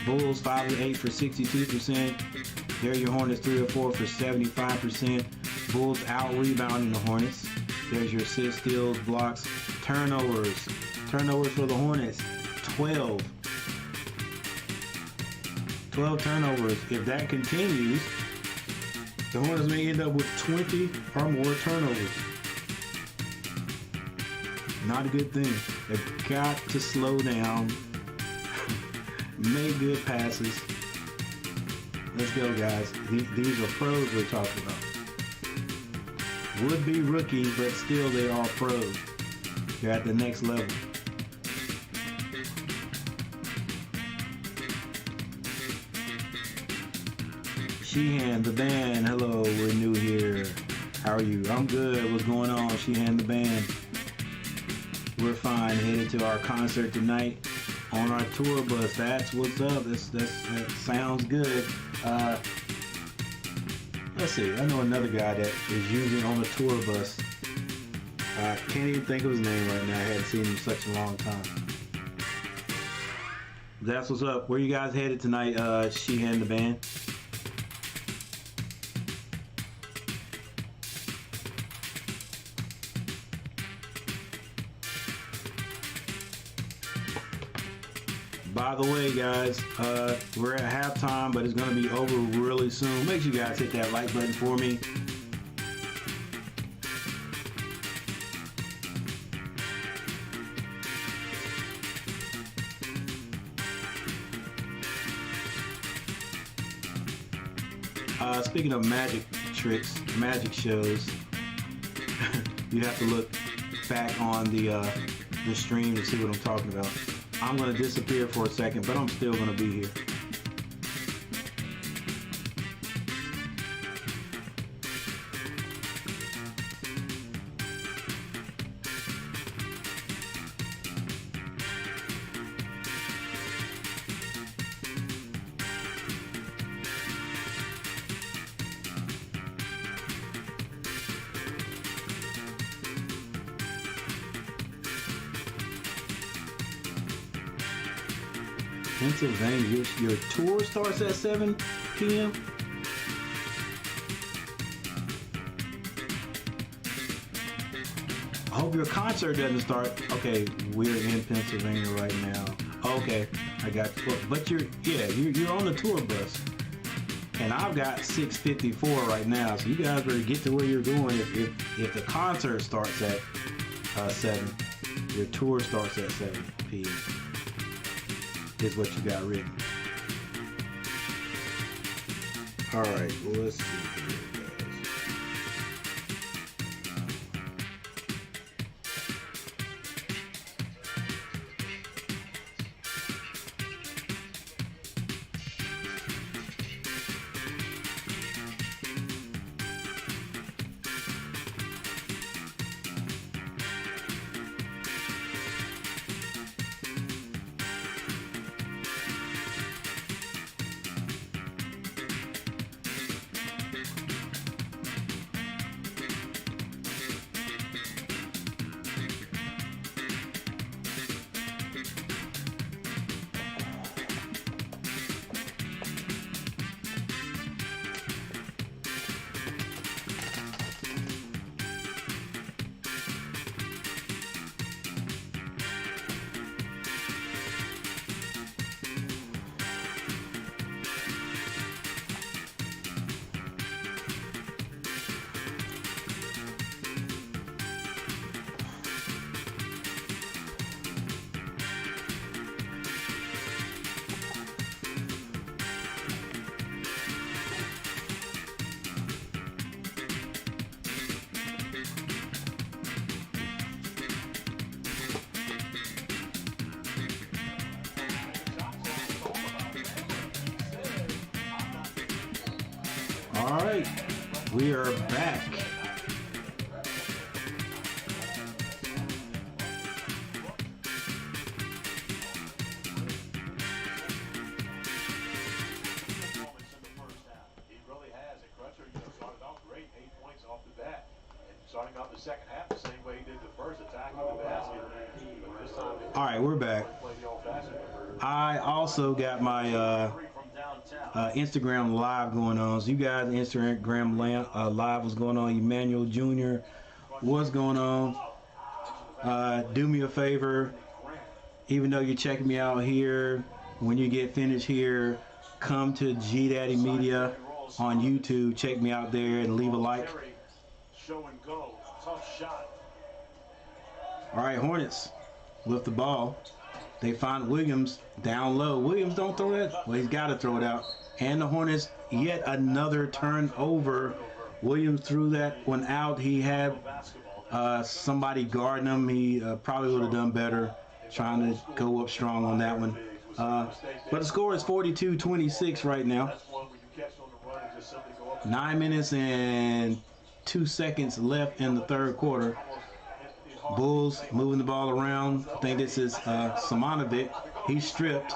Bulls 5 of 8 for 62%. There your Hornets 3 of 4 for 75%. Bulls out rebounding the Hornets. There's your assists, steals, blocks, turnovers. Turnovers for the Hornets, 12. 12 turnovers. If that continues, the Hornets may end up with 20 or more turnovers. Not a good thing. They've got to slow down, make good passes. Let's go, guys. These are pros we're talking about. Would be rookies, but still they are pros. They're at the next level. Sheehan, the band. Hello, we're new here. How are you? I'm good. What's going on? Sheehan, the band. We're fine. Headed to our concert tonight on our tour bus. That's what's up. That sounds good. Let's see. I know another guy that is using on the tour bus. I can't even think of his name right now. I hadn't seen him in such a long time. That's what's up. Where you guys headed tonight, Sheehan, the band? By the way, guys, we're at halftime, but it's going to be over really soon. Make sure you guys hit that like button for me. Speaking of magic tricks, magic shows, you have to look back on the stream to see what I'm talking about. I'm going to disappear for a second, but I'm still going to be here. Pennsylvania, your tour starts at 7 p.m. I hope your concert doesn't start. Okay, we're in Pennsylvania right now. Okay, I got you. But you're on the tour bus, and I've got 6:54 right now. So you guys better get to where you're going. If the concert starts at 7, your tour starts at 7 p.m. is what you got written. All right, well, let's see here, guys. All right, we are back. Starting off the second half the same way he did the first, attacking the basket. But this time, All right, we're back. I also got my Instagram live going on. So you guys, Instagram live, what's going on? Emmanuel Jr., what's going on? Do me a favor, even though you're checking me out here, when you get finished here, come to G Daddy Media on YouTube. Check me out there and leave a like. Show and go. Tough shot. All right, Hornets with the ball. They find Williams down low. Williams don't throw that. Well, he's got to throw it out. And the Hornets, yet another turnover. Williams threw that one out. He had somebody guarding him. He probably would have done better trying to go up strong on that one. But the score is 42-26 right now. 9 minutes and 2 seconds left in the third quarter. Bulls moving the ball around. I think this is Simanovic. He's stripped.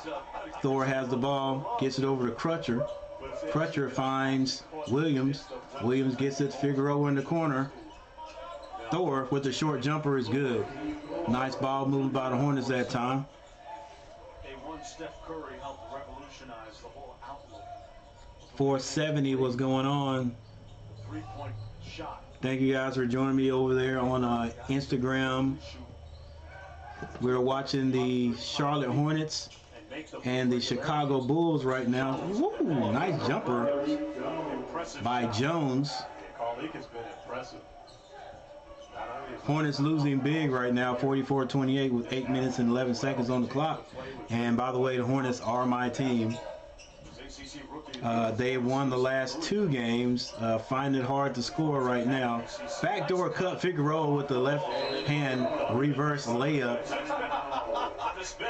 Thor has the ball, gets it over to Crutcher. Crutcher finds Williams. Williams gets it to Figueroa in the corner. Thor with the short jumper is good. Nice ball movement by the Hornets that time. Steph Curry helped revolutionize the whole outlook. 470 was going on. Three-point shot. Thank you guys for joining me over there on Instagram. We're watching the Charlotte Hornets and the Chicago Bulls right now. Woo, nice jumper by Jones. Carlick has been impressive. Hornets losing big right now, 44-28 with 8 minutes and 11 seconds on the clock. And by the way, the Hornets are my team. They won the last 2 games, find it hard to score right now. Backdoor cut Figueroa with the left hand reverse layup.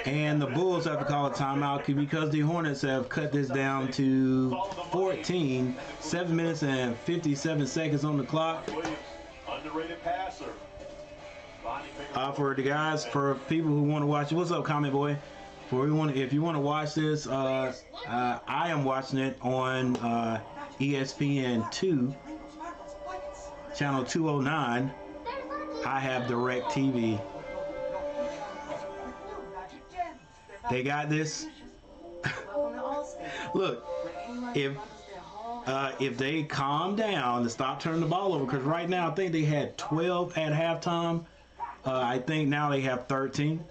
And the Bulls have to call a timeout because the Hornets have cut this down to 14. 7 minutes and 57 seconds on the clock. Underrated passer. For the guys, for people who want to watch it, what's up, Comment Boy? If you want to watch this, I am watching it on ESPN 2, channel 209. I have DirecTV. They got this. Look, if they calm down and stop turning the ball over, because right now I think they had 12 at halftime. I think now they have 13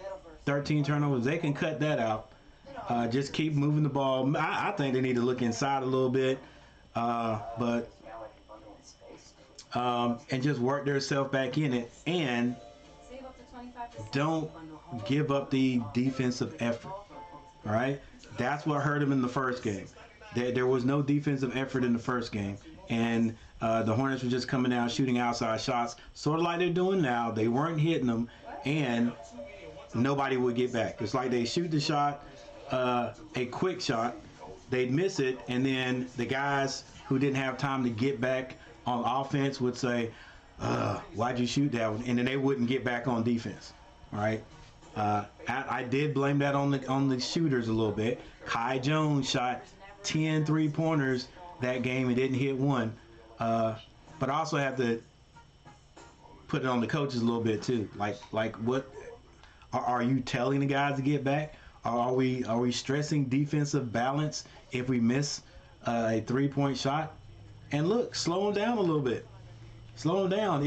turnovers. They can cut that out. Just keep moving the ball. I think they need to look inside a little bit, and just work themselves back in it, and don't give up the defensive effort. All right, that's what hurt them in the first game. There was no defensive effort in the first game, and the Hornets were just coming out shooting outside shots, sort of like they're doing now. They weren't hitting them, and nobody would get back. It's like they shoot the shot, a quick shot, they'd miss it, and then the guys who didn't have time to get back on offense would say, why'd you shoot that one? And then they wouldn't get back on defense. All right. I did blame that on the shooters a little bit. Kai Jones shot 10 3-pointers that game and didn't hit one. But I also have to put it on the coaches a little bit too. Like what are you telling the guys to get back? Are we stressing defensive balance if we miss a 3-point shot? And look, slow them down a little bit. Slow them down.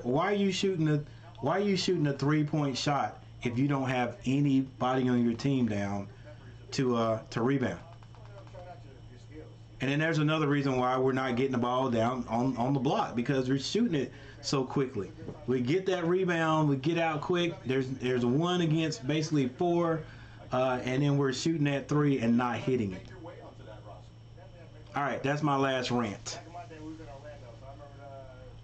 Why are you shooting a 3-point shot if you don't have anybody on your team down to rebound? And then there's another reason why we're not getting the ball down on the block, because we're shooting it so quickly. We get that rebound, we get out quick. There's 1 against basically 4, and then we're shooting that 3 and not hitting it. All right, that's my last rant.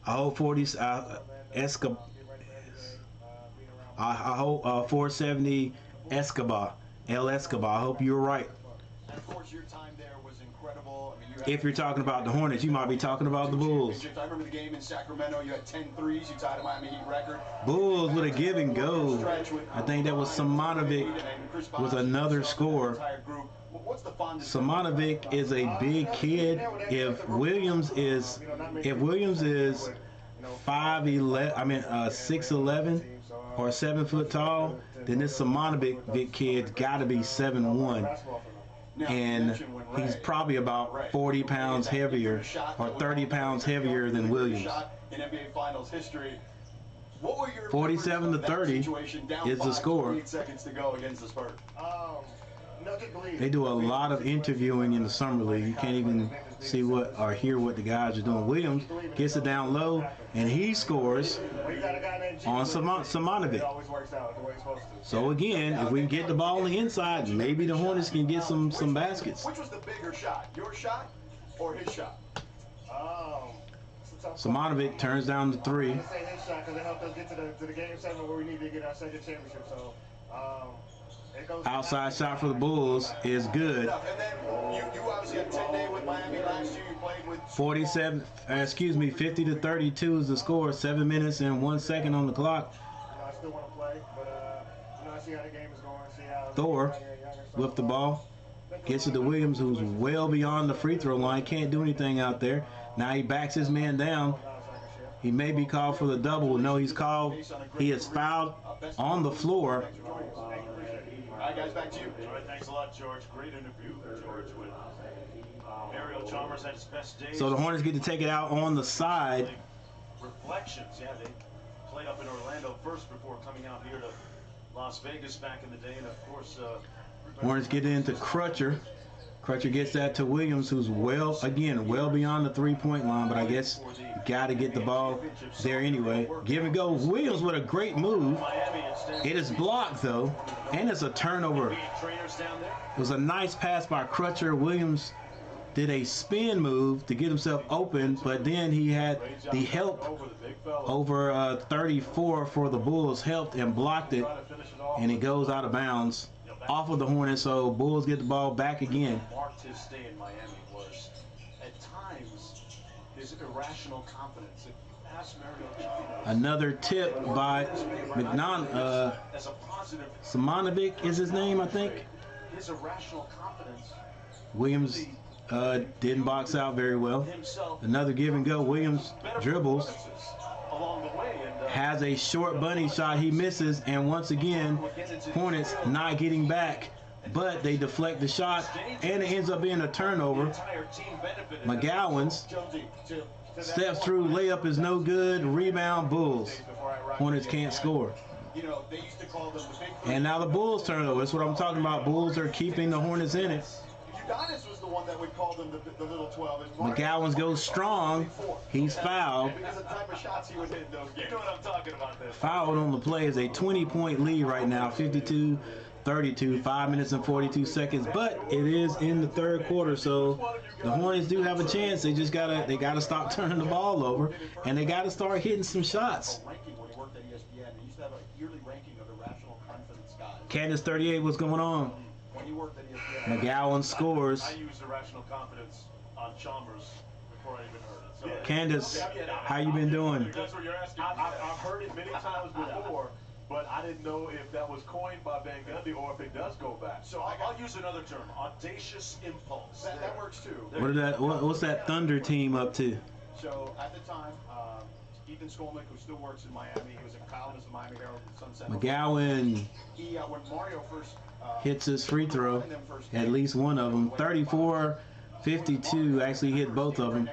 I hope 470 Escobar, El Escobar. I hope you're right. Of course, your time there was incredible. I mean, If you're talking about the Hornets, you might be talking about the Bulls. I remember the game in Sacramento. You had 10 threes. You tied a Miami Heat record. Bulls with a give and go. I think that was Simanovic with another score. Simanovic is a big kid. If Williams is 6'11" or 7 foot tall, then this Simanovic kid's got to be 7'1", and he's probably about 40 pounds heavier or 30 pounds heavier than Williams. 47-30 is the score. They do a lot of interviewing in the summer league. You can't even see what or hear what the guys are doing. Williams gets it down low, and he scores on Simonovic. So again, if we can get the ball on the inside, maybe the Hornets can get some baskets. Which was the bigger shot, your shot or his shot? Simonovic turns down the three. I'm gonna say his shot because it helped us get to the game 7 where we need to get our second championship. So it goes Outside shot for the Bulls is good. And then you obviously had 10 days with Miami last year. You played with 50 to 32 is the score. 7 minutes and 1 second on the clock. I still want to play, but I see how the game is going. See how Thor with the ball gets it to Williams, who's well beyond the free throw line. Can't do anything out there. Now he backs his man down. He may be called for the double. No, he's called. He is fouled on the floor. All right, guys, back to you. All right, thanks a lot, George. Great interview, George. With Mario Chalmers at his best days. So the Hornets get to take it out on the side. Reflections, yeah, they played up in Orlando first before coming out here to Las Vegas back in the day, and of course, Hornets get into Crutcher. Crutcher gets that to Williams, who's well beyond the three-point line, but I guess you got to get the ball there anyway. Give and go. Williams with a great move. It is blocked, though, and it's a turnover. It was a nice pass by Crutcher. Williams did a spin move to get himself open, but then he had the help over 34 for the Bulls, helped and blocked it, and it goes out of bounds off of the Hornets, so Bulls get the ball back again. Marked his stay in Miami was, at times, his irrational confidence. Another tip by Simonovic is his name, I think. His irrational confidence. Williams didn't box out very well. Another give and go. Williams dribbles. Has a short bunny shot. He misses, and once again, Hornets not getting back, but they deflect the shot, and it ends up being a turnover. McGowan's steps through, layup is no good, rebound Bulls. Hornets can't score. And now the Bulls turnover. That's what I'm talking about. Bulls are keeping the Hornets in it. Udonis was the one that would call them the little 12. McGowan's goes strong. He's fouled. Because of the type of shots he would hit those games. You know what I'm talking about there. Fouled on the play is a 20-point lead right now, 52-32, 5 minutes and 42 seconds. But it is in the third quarter, so the Hornets do have a chance. They just gotta stop turning the ball over, and they gotta start hitting some shots. Candace 38, what's going on? McGowan scores. I used irrational confidence on Chalmers before I even heard it. So, Candace, how you been doing? That's what you're asking. I've heard it many times before, but I didn't know if that was coined by Van Gundy or if it does go back. So I'll use another term, audacious impulse. That works too. What's that Thunder team up to? So at the time, Ethan Skolnick, who still works in Miami, he was a columnist in Miami Herald and Sunset. McGowan When Mario first hits his free throw, at least one of them. 34-52, actually hit both of them.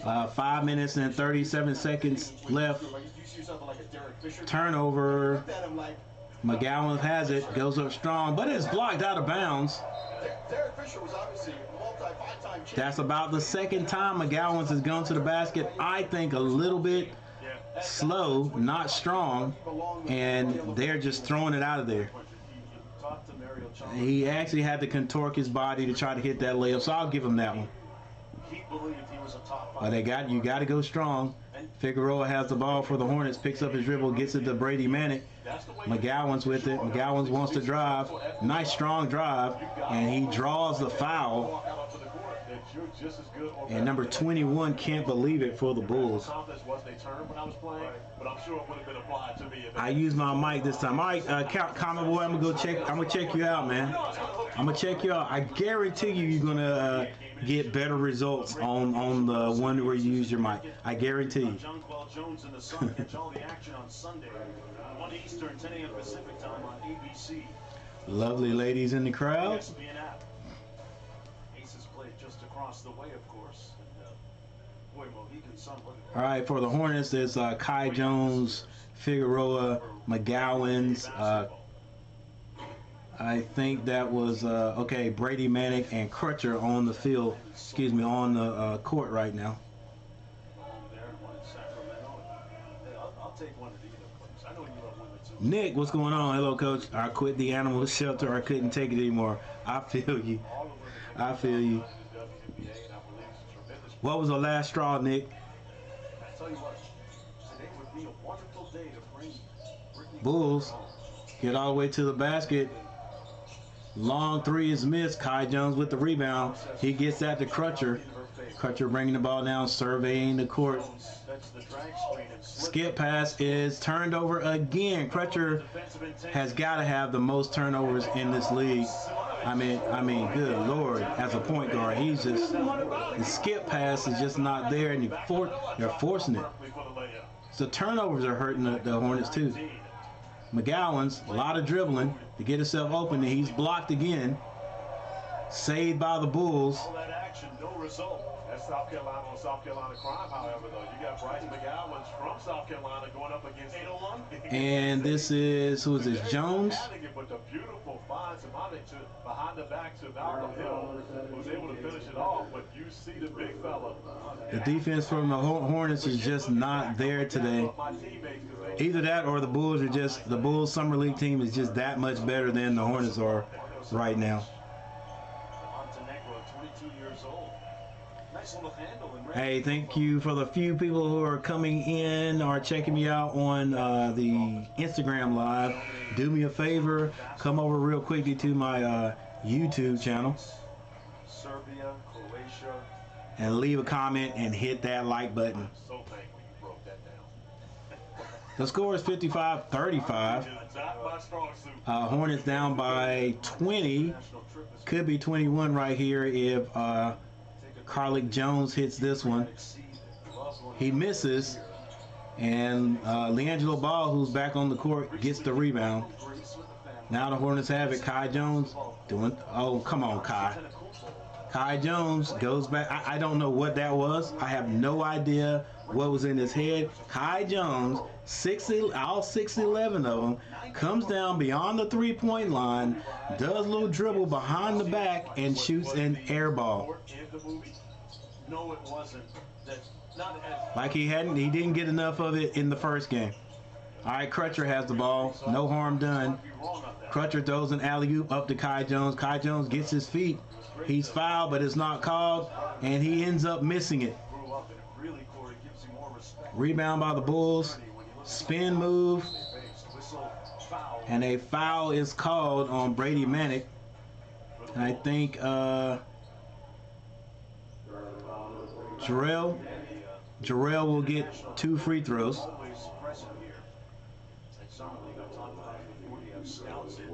5 minutes and 37 seconds left. Turnover. McGowan has it, goes up strong, but it's blocked out of bounds. Derek Fisher was obviously five-time champion. That's about the second time McGowan has gone to the basket. I think a little bit slow, not strong, and they're just throwing it out of there. He actually had to contork his body to try to hit that layup, so I'll give him that one. But you got to go strong. Figueroa has the ball for the Hornets, picks up his dribble, gets it to Brady Manick. McGowan's with it. McGowan wants to drive. Nice strong drive, and he draws the foul. And number 21 can't believe it for the Bulls. I use my mic this time. All right, Common Boy, I'm gonna check you out, man. I'm gonna check you out. I guarantee you're gonna get better results on the one where you use your mic. I guarantee you. Jones in the Sun. Catch all the action on Sunday, 1 Eastern, 10 a.m. Pacific time on ABC. Lovely ladies in the crowd. ESPN app. Aces played just across the way, of course. And, boy, Mohegan Sun. All right, for the Hornets, there's Kai Jones, Figueroa, McGowan's. I think that was okay. Brady Manick and Crutcher on the field. Excuse me, on the court right now. One there and one in Sacramento. Hey, I'll take one of either place. I know you love women too. Nick, what's going on? Hello, Coach. I quit the animal shelter. I couldn't take it anymore. I feel you. All of them. I feel you. WNBA, and I believe it's a tremendous. What was the last straw, Nick? I tell you what, today would be a wonderful day to bring Brittany Bulls home. get all the way to the basket. Long three is missed. Kai Jones with the rebound. He gets that to Crutcher. Crutcher bringing the ball down, surveying the court. That's the drag screen and slip. Skip pass is turned over again. Crutcher has got to have the most turnovers in this league. I mean, good Lord, as a point guard, he's just, the skip pass is just not there, and they're forcing it. So turnovers are hurting the Hornets too. McGowan's a lot of dribbling to get himself open, and he's blocked again. Saved by the Bulls. All that action, no result. That's South Carolina on South Carolina crime, however, though. You got Bryce McGowan from South Carolina going up against 801. And this is, who is this, Jones? But the beautiful finds him out into behind the back to Malcolm Hill, who was able to finish it off. But you see the big fella. The defense from the Hornets is just not there today. Either that or the Bulls are just, the Bulls Summer League team is just that much better than the Hornets are right now. Montenegro, 22 years old. Nice little handle and Hey, thank you for the few people who are coming in or checking me out on the Instagram live. Do me a favor, come over real quickly to my YouTube channel Serbia, Croatia. and leave a comment and hit that like button. So thankful you broke that down. The score is 55-35. Not my strong suit. Hornets down by 20. Could be 21 right here if Carlick Jones hits this one. He misses, and LeAngelo Ball, who's back on the court, gets the rebound. Now the Hornets have it. Kai Jones doing, oh, come on, Kai. Kai Jones goes back. I don't know what that was. I have no idea what was in his head. Kai Jones, all 6'11" of them, comes down beyond the three-point line, does a little dribble behind the back, and shoots an air ball. No, it wasn't. Like he didn't get enough of it in the first game. All right, Crutcher has the ball. No harm done. Crutcher throws an alley-oop up to Kai Jones. Kai Jones gets his feet. He's fouled, but it's not called, and he ends up missing it. Rebound by the Bulls. Spin move. And a foul is called on Brady Manick. And I think Jarrell will get 2 free throws.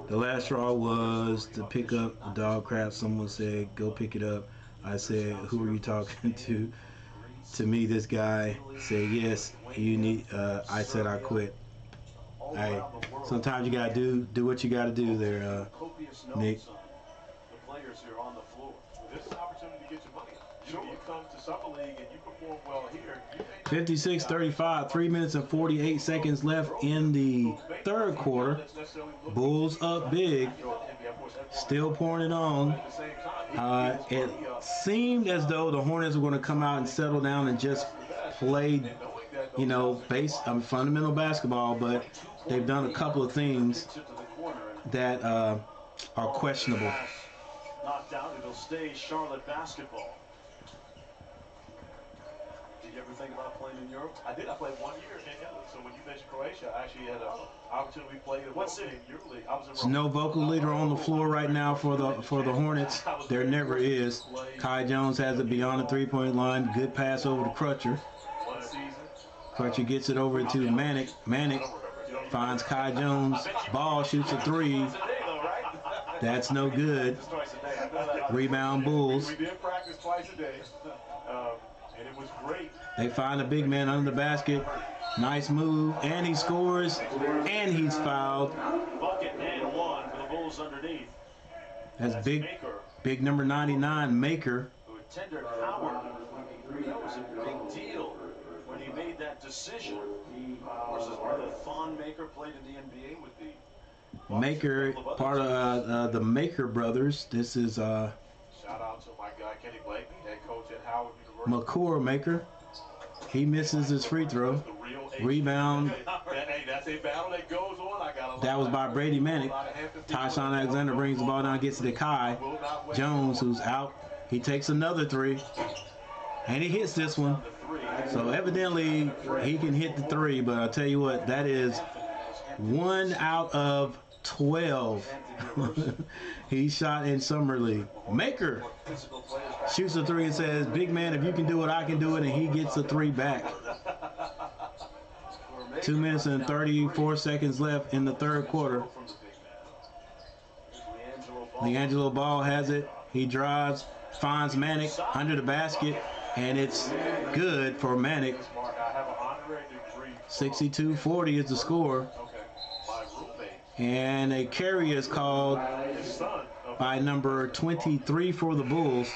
The last straw was to pick up the dog crap. Someone said, go pick it up. I said, who are you talking to? To me, this guy said, yes, you need, I said I quit. Hey, sometimes you got to do what you got to do there, Nick. The players here on the floor. This is an opportunity to get your money. You come to Summer League and you perform well here. 56-35, 3 minutes and 48 seconds left in the third quarter. Bulls up big, still pouring it on. It seemed as though the Hornets were going to come out and settle down and just play, you know, fundamental basketball, but they've done a couple of things that are questionable. Knocked out, it'll stay Charlotte basketball. Did you ever think about playing in Europe? I did. I played 1 year in Italy. So when you mentioned Croatia, I actually had an opportunity to play in What city? Euroleague. I was in There's no vocal leader on the floor right now for the Hornets. There never is. Kai Jones has it beyond the three-point line. Good pass over to Crutcher. one season. Crutcher gets it over to Manick. Manick finds Kai Jones. Ball, shoots a three. That's no good. Rebound Bulls. We did practice twice a day, and it was great. They find a big man under the basket. Nice move, and he scores, and he's fouled. Bucket and one for the Bulls underneath. That's big number 99, Maker. Who attended Howard. That was a big deal when he made that decision. Of course, his brother Thon Maker played in the NBA with the Maker, part of the Maker brothers. This is Shout out to my guy Kenny Blakely, head coach at Howard University. McCord Maker. He misses his free throw. Rebound. Hey, that's a battle that goes on. I got a That was by Brady Manick. Tyshawn Alexander brings the ball down, gets it to Kai Jones, who's out. He takes another three, and he hits this one. So evidently he can hit the three, but I'll tell you what, that is 1 out of 12 he shot in Summer League. Maker shoots a three and says, "Big man, if you can do it, I can do it," and he gets a three back. 2 minutes and 34 seconds left in the third quarter. LiAngelo Ball has it. He drives, finds Manick under the basket, and it's good for Manick. 62-40 is the score. And a carry is called by number 23 for the Bulls.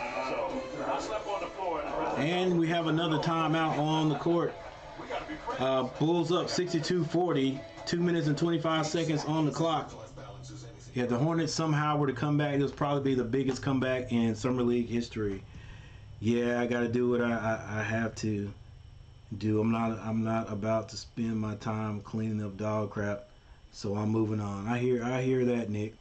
And we have another timeout on the court. Bulls up 62-40, 2 minutes and 25 seconds on the clock. If the Hornets somehow were to come back, it would probably be the biggest comeback in Summer League history. Yeah, I got to do what I have to do. I'm not about to spend my time cleaning up dog crap, so I'm moving on. I hear that, Nick.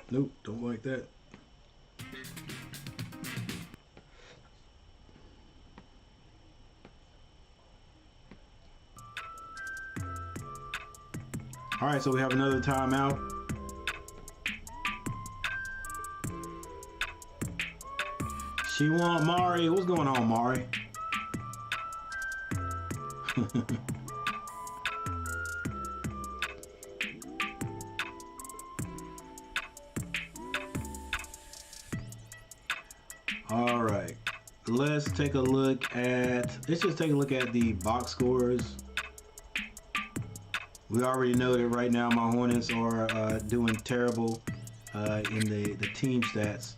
Nope, don't like that. All right, so we have another timeout. She want Mari. What's going on, Mari? All right, let's just take a look at the box scores. We already know that right now my Hornets are doing terrible in the team stats.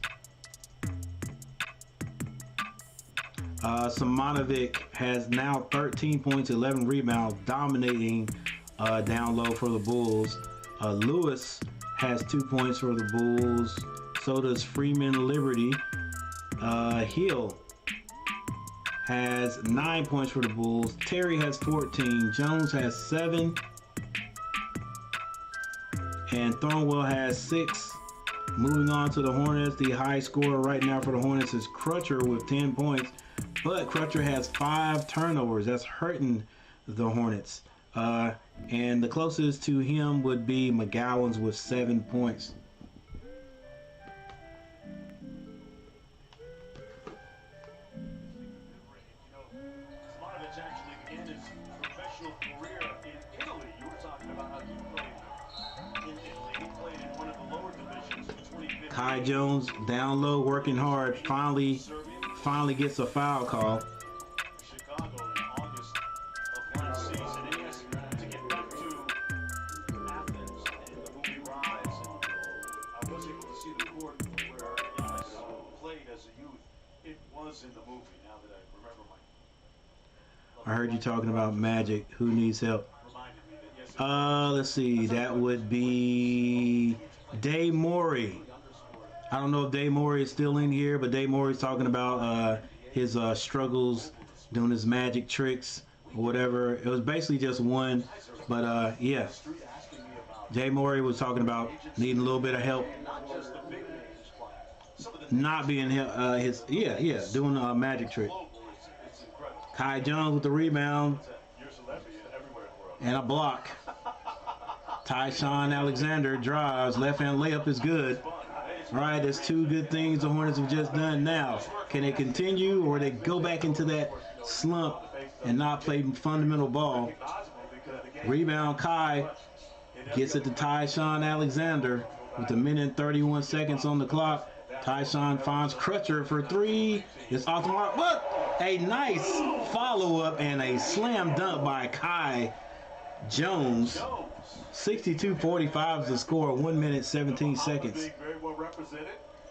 Simanovic has now 13 points, 11 rebounds, dominating down low for the Bulls. Lewis has 2 points for the Bulls. So does Freeman Liberty. Hill has 9 points for the Bulls. Terry has 14. Jones has 7. And Thornwell has 6. Moving on to the Hornets, the high scorer right now for the Hornets is Crutcher with 10 points. But Crutcher has 5 turnovers. That's hurting the Hornets. And the closest to him would be McGowan's with 7 points. Kai Jones down low, working hard. Finally gets a foul call. Chicago in August of last season. And yes, to get back to Athens and the movie Rise, and I was able to see the court where Giannis played as a youth. It was in the movie. Now that I remember I heard you talking about Magic. Who needs help? reminded me that yes, Let's see. That would be Dave Morey. I don't know if Dave Morey is still in here, but Dave Morey's talking about his struggles doing his magic tricks or whatever. It was basically just one, but yeah. Dave Morey was talking about needing a little bit of help, not being doing a magic trick. Kai Jones with the rebound and a block. Tyshawn Alexander drives, left hand layup is good. All right, that's 2 good things the Hornets have just done. Now, can they continue or they go back into that slump and not play fundamental ball? Rebound, Kai gets it to Tyshawn Alexander with 1 minute and 31 seconds on the clock. Tyshawn finds Crutcher for 3. It's off the mark, but a nice follow-up and a slam dunk by Kai Jones. 62-45 is the score, 1 minute 17 seconds. Very well represented.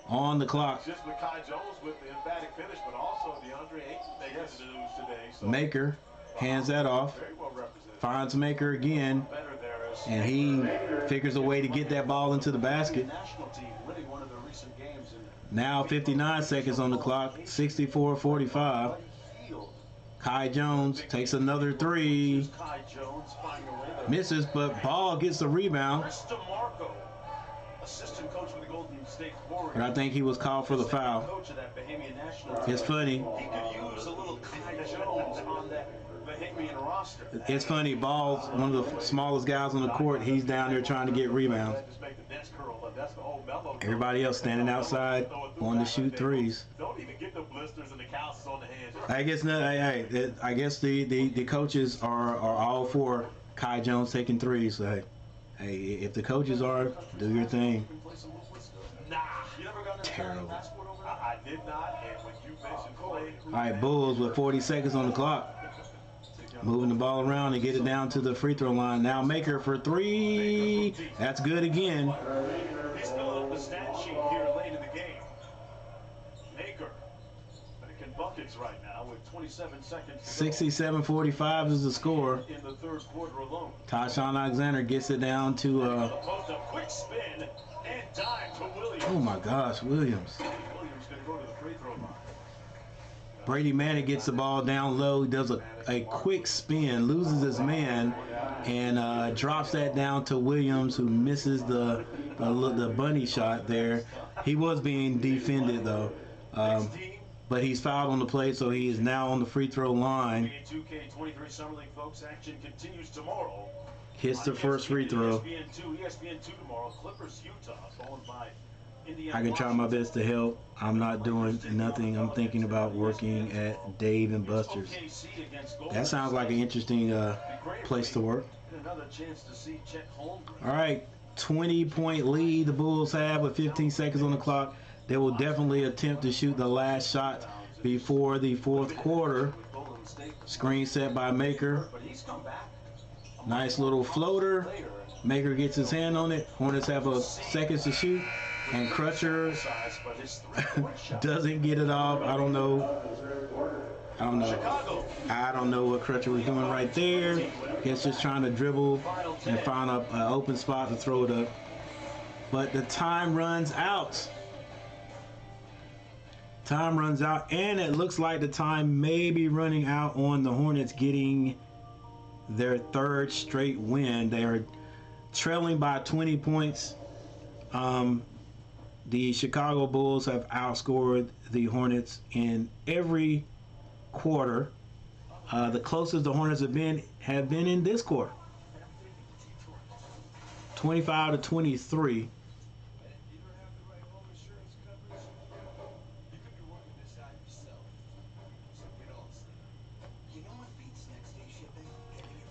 on the clock. Just with Kai Jones with the emphatic finish, but also DeAndre Ayton making the news today. So Maker hands that off. very well represented. Finds Maker again, Better there is. and he figures a way to get that ball into the basket. National team winning one of the recent games in Now 59 seconds on the clock, 64-45. Kai Jones takes another three, Kai Jones finding a way to misses, but Ball gets the rebound. Chris DeMarco, assistant coach for the Golden State Warriors. But I think he was called for the foul. Coach of that Bahamian national team. It's funny. He could use a little Kai Jones on that Bahamian roster. It's funny. Ball's one of the smallest guys on the court. He's down there trying to get rebounds. Just make the nets curl, but that's the old mellow. Everybody else standing outside wanting to shoot threes. Don't even get the blisters and the calluses on the hands. I guess not. I guess the coaches are all for Kai Jones taking threes. So, hey, if the coaches are, do your thing. Nah, You never got an Terrible. Italian passport over there? I did not. And when you mentioned Clay, All right, Bulls with 40 seconds on the clock. Moving the ball around and get it down to the free throw line. Now Maker for three. That's good again. He's filling up the stat sheet here late in the game. Maker making buckets right now with 27 seconds to go 67-45 is the score. in the third quarter alone. Tyshawn Alexander gets it down to, The post up, quick spin and dime to Williams. oh my gosh, Williams. Williams going to go to the free throw line. Brady Manning gets the ball down low. He does a quick spin, loses his man, and drops that down to Williams, who misses the bunny shot there. He was being defended, though. But he's fouled on the play, so he is now on the free throw line. NBA 2K23 Summer League, folks. Action continues tomorrow. Hits the first free throw. ESPN2 tomorrow. Clippers, Utah, followed by Indiana. I can try my best to help. I'm not doing nothing. I'm thinking about working at Dave and Buster's. That sounds like an interesting place to work. Another chance to see Chet Holmgren. All right, 20-point lead the Bulls have with 15 seconds on the clock. They will definitely attempt to shoot the last shot before the fourth quarter. Screen set by Maker. But he's come back. Nice little floater. Maker gets his hand on it. Hornets have a seconds to shoot. And Crutcher But his three-point shot. doesn't get it off. I don't know. Chicago. I don't know what Crutcher was doing right there. He's just trying to dribble and find an open spot to throw it up. But the time runs out. Time runs out, and it looks like the time may be running out on the Hornets getting their third straight win. They are trailing by 20 points. The Chicago Bulls have outscored the Hornets in every quarter. The closest the Hornets have been in this quarter. 25-23.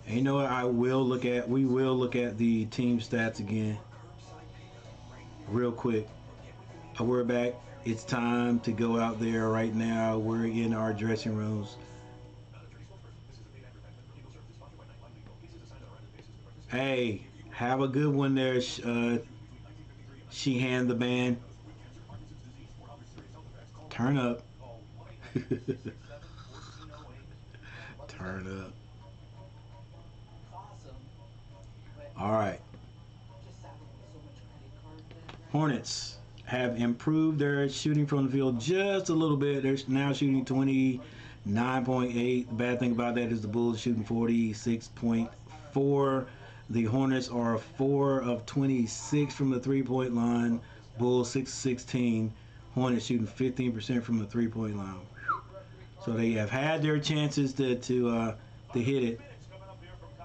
And you know what? We will look at the team stats again real quick. We're back. It's time to go out there right now. We're in our dressing rooms. Hey, have a good one there, Sheehan the band. Turn up. Turn up. All right. Hornets have improved their shooting from the field just a little bit. They're now shooting 29.8. The bad thing about that is the Bulls shooting 46.4. The Hornets are 4 of 26 from the three-point line. Bulls 6-16. Hornets shooting 15% from the three-point line. So they have had their chances to hit it,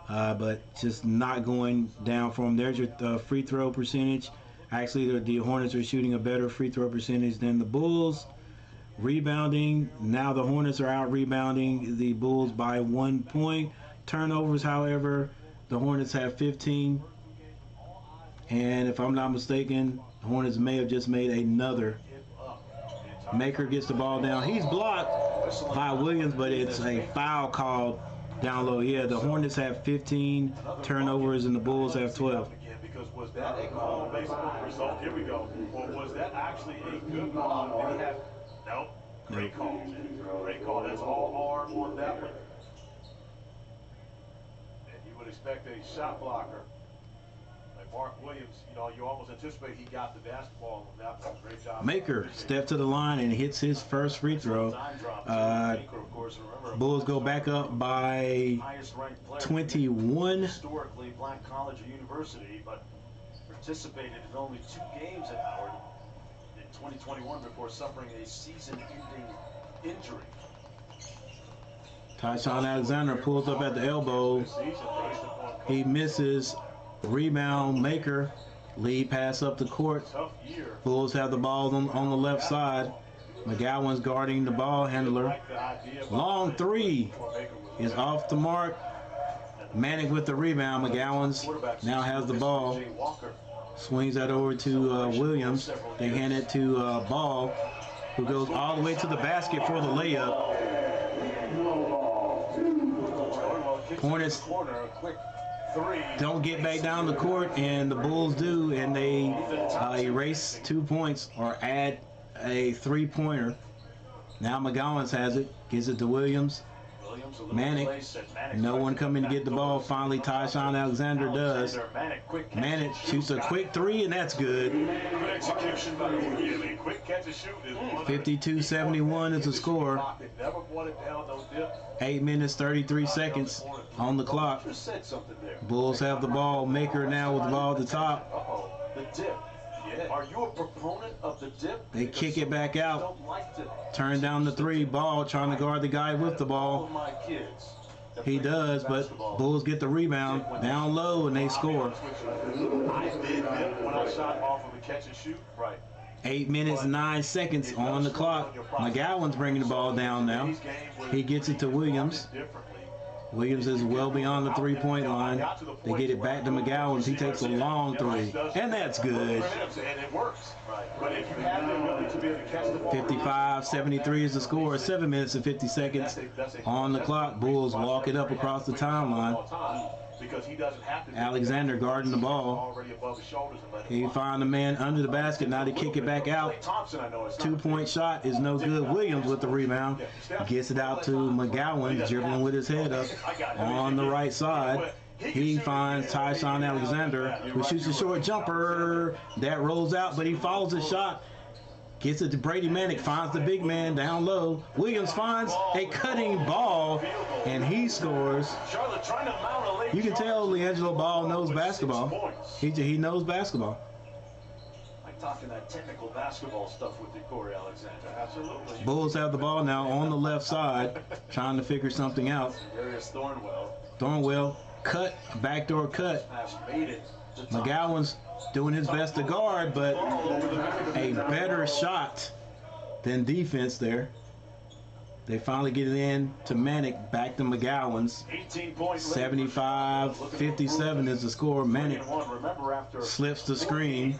but just not going down for them. There's your free throw percentage. Actually, the Hornets are shooting a better free throw percentage than the Bulls. Rebounding, now the Hornets are out rebounding the Bulls by 1 point. Turnovers, however, the Hornets have 15. And if I'm not mistaken, the Hornets may have just made another. Maker gets the ball down. He's blocked by Williams, but it's a foul called down low. Yeah, the Hornets have 15 turnovers and the Bulls have 12. because was that a call based on the result? Here we go. Or was that actually a good block? Did he have? Nope. Great call, man. Great call. That's all arm on that one. And you would expect a shot blocker like Mark Williams. You know, you almost anticipate he got the basketball on that one. Great job. Maker stepped to the line and hits his first free throw. Bulls go back up by 21. Historically, black college or university, but participated in only 2 games at Howard in 2021 before suffering a season-ending injury. Tyshawn Alexander pulls up at the elbow. He misses. Rebound, Maker. Lead pass up the court. Bulls have the ball on the left side. McGowan's guarding the ball handler. Long three is off the mark. Manic with the rebound. McGowan's now has the ball. Swings that over to Williams. They hand it to Ball, who goes all the way to the basket for the layup. Hornets don't get back down the court, and the Bulls do, and they erase 2 points or add a 3-pointer. Now McGowan's has it, gives it to Williams. Manic, no one coming to get the ball. Finally, Tyshawn Alexander does. Manic shoots a quick 3, and that's good. 52-71 is the score. 8 minutes, 33 seconds on the clock. Bulls have the ball. Maker now with the ball at the top. The dip. Are you a proponent of the dip? They kick it back out. Turn down the 3. Ball trying to guard the guy with the ball. He does, but Bulls get the rebound down low and they score. I did when I shot off of a catch and shoot. Right. 8 minutes, 9 seconds on the clock. McGowan's bringing the ball down now. He gets it to Williams. Williams is well beyond the 3-point line. They get it back to McGowan. He takes a long 3, and that's good. 55-73 is the score. 7 minutes and 50 seconds on the clock. Bulls walk it up across the timeline. Alexander guarding the ball. He found the man under the basket. Now they kick it back out. 2-point shot is no good. Williams with the rebound. Gets it out to McGowan, dribbling with his head up on the right side. He finds Tyshawn Alexander, who shoots a short jumper. That rolls out, but he follows the shot. Gets it to Brady Manic, finds the big man down low. Williams finds a cutting ball, and he scores. You can tell LiAngelo Ball knows basketball. He knows basketball. Like talking that technical basketball stuff with Corey Alexander. Absolutely. Bulls have the ball now on the left side, trying to figure something out. Darius Thornwell, cut, backdoor cut. McGowan's doing his best to guard, but a better shot than defense there. They finally get it in to Manic, back to McGowan's. 75-57 is the score. Manic slips the screen,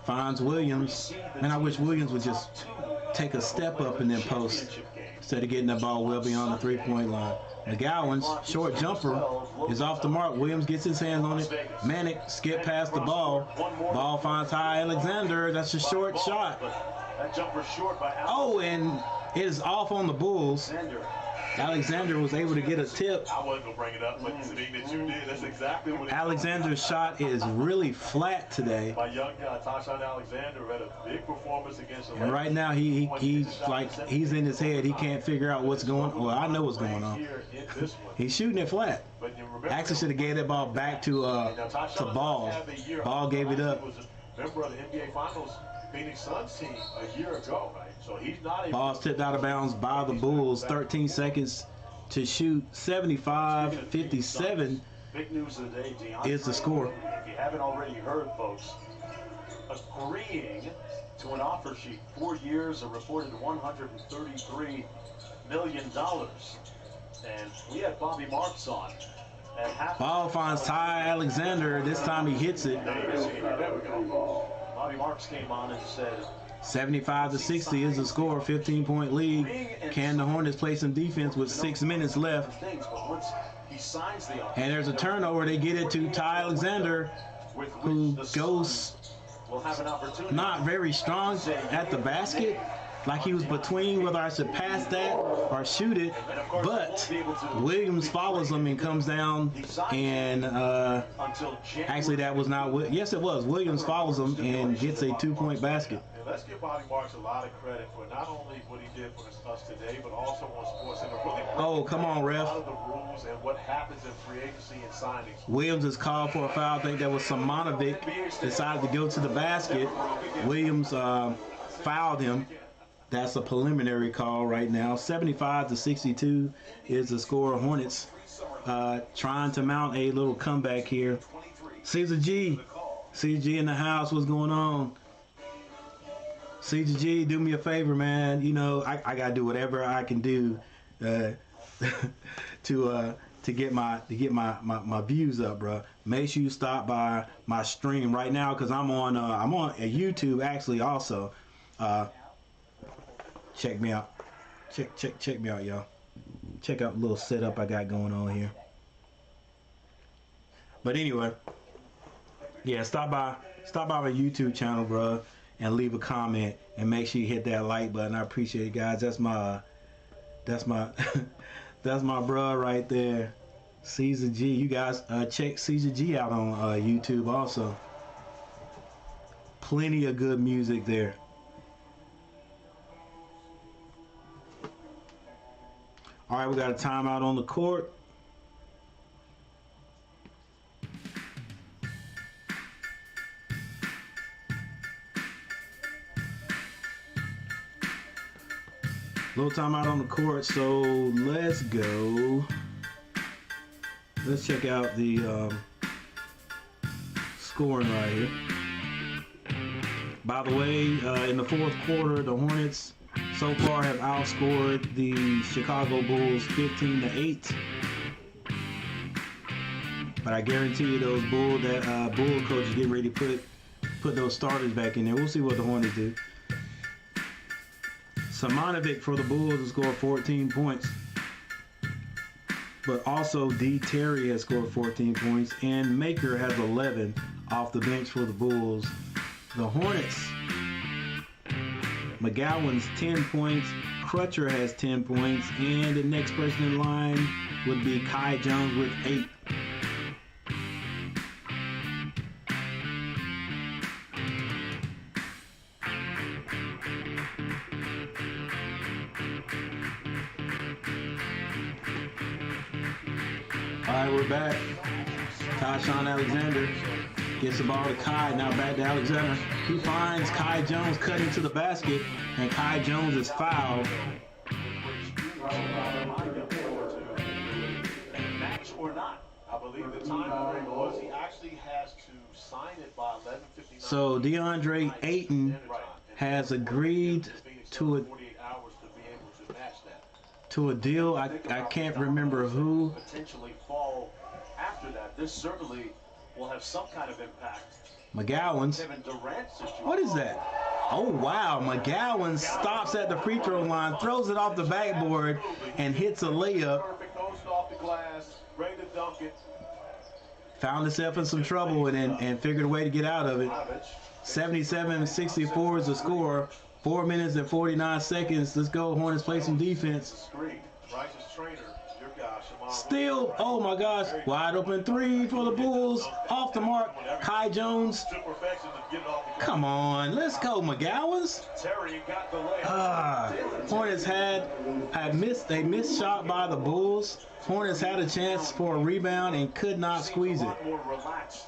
finds Williams. Man, I wish Williams would just take a step up and then post instead of getting that ball well beyond the 3-point line. McGowan's short jumper is off the mark. Williams gets his hands on it. Manic skip past the ball. Ball finds Ty Alexander. That's a short shot. Oh, and it is off on the Bulls. Alexander was able to get a tip. I wasn't going to bring it up, but seeing that you did, that's exactly what Alexander's shot is really flat today. My young guy, Tyshawn Alexander, had a big performance against the And right now, he's in his head. He can't figure out what's going on. Well, I know what's going on. He's shooting it flat. Actually should have gave that ball back to Ball. Ball gave it up. Member of the NBA Finals Phoenix Suns team a year ago, right? So he's not Ball's tipped out of bounds by the Bulls. 13 seconds to shoot. 75-57 Big news of the day, is the score. If you haven't already heard, folks, agreeing to an offer sheet, 4 years, a reported $133 million. And we had Bobby Marks on. Ball finds Ty Alexander. This time he hits it. Bobby Marks came on and said 75-60 is the score. 15-point lead. Can the Hornets play some defense with 6 minutes left? And there's a turnover. They get it to Ty Alexander. who goes Will have an opportunity. not very strong at the basket. Like he was between whether I should pass that or shoot it. But Williams follows him and comes down and actually that was not, yes it was. Williams follows him and gets a 2-point basket. And let's give Bobby Marks a lot of credit for not only what he did for us today, but also on Sports Center. Really Oh, come on, ref. a lot of the rules and what happens in free agency and signings. Williams is called for a foul. I think that was Simonovic decided to go to the basket. Williams fouled him. That's a preliminary call right now. 75-62 is the score. Hornets trying to mount a little comeback here. Caesar G in the house. What's going on? Caesar G, do me a favor, man. You know, I gotta do whatever I can do to get my views up, bro. Make sure you stop by my stream right now because I'm on YouTube actually also. Check me out. Check me out, y'all. Check out the little setup I got going on here. But anyway, yeah, stop by my YouTube channel, bro, and leave a comment and make sure you hit that like button. I appreciate it, guys. That's my that's my bro right there, Caesar G. You guys check Caesar G out on YouTube also. Plenty of good music there. All right, we got a timeout on the court. Little timeout on the court, so let's go. Let's check out the scoring right here. By the way, in the fourth quarter, the Hornets so far have outscored the Chicago Bulls 15-8. But I guarantee you those Bull coach is getting ready to put those starters back in there. We'll see what the Hornets do. Simonovic for the Bulls has scored 14 points. But also D. Terry has scored 14 points. And Maker has 11 off the bench for the Bulls. The Hornets, McGowan's 10 points, Crutcher has 10 points, and the next person in line would be Kai Jones with 8. All right, we're back. Tyshawn Alexander gets the ball to Kai, now back to Alexander. He finds Kai Jones cutting to the basket, and Kai Jones is fouled. Match or not, I believe the time frame was he actually has to sign it by 11:59. So DeAndre Ayton has agreed to a 48 hours to be able to match that. to a deal. I can't remember who. Potentially fall after that. This certainly will have some kind of impact. McGowan's. Kevin Durant's situation. What is that? Oh, wow. McGowan stops at the free throw line, throws it off the backboard, and hits a layup. Perfect, goes off the glass, ready to dunk it. Found himself in some trouble and figured a way to get out of it. 77-64 is the score. 4 minutes and 49 seconds. Let's go. Hornets play some defense. Screen. Bryce's trainer, your guy, Shammond. Still, oh my gosh, wide open three for the Bulls. Off the mark, Kai Jones. To perfection to get it off the Come on, let's go, McGowan's. Terry got the layup. Hornets had missed a missed shot by the Bulls. Hornets had a chance for a rebound and could not squeeze it. More relaxed.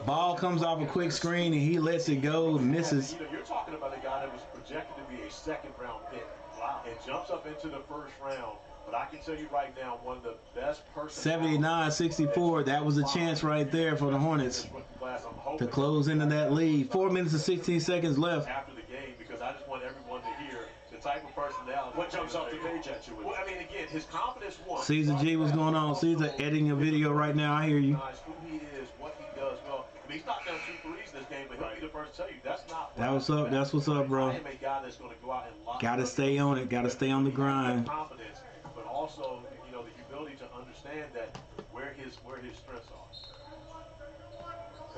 Ball comes off a quick screen and he lets it go, misses. You know, you're talking about a guy that was projected to be a second-round pick. Wow. And jumps up into the first round. But I can tell you right now, one of the best persons. 79-64. That was a chance right there for the Hornets to close into that lead. 4 minutes and 16 seconds left. After the game, because I just want everyone to hear the type of personality. What jumps off the page at you? Well, I mean, again, his confidence won. Caesar G, what's going on? Caesar editing a video right now. I hear you. Who he is, what he does. Well, I mean, he's knocked down 2 threes this game, but he'll be the first to tell you that's not. That what's up. That's what's up, bro. I am a guy that's going to go out and lock. Gotta stay on it. Gotta stay on the grind. Confidence, but also, you know, the ability to understand that where his strengths are.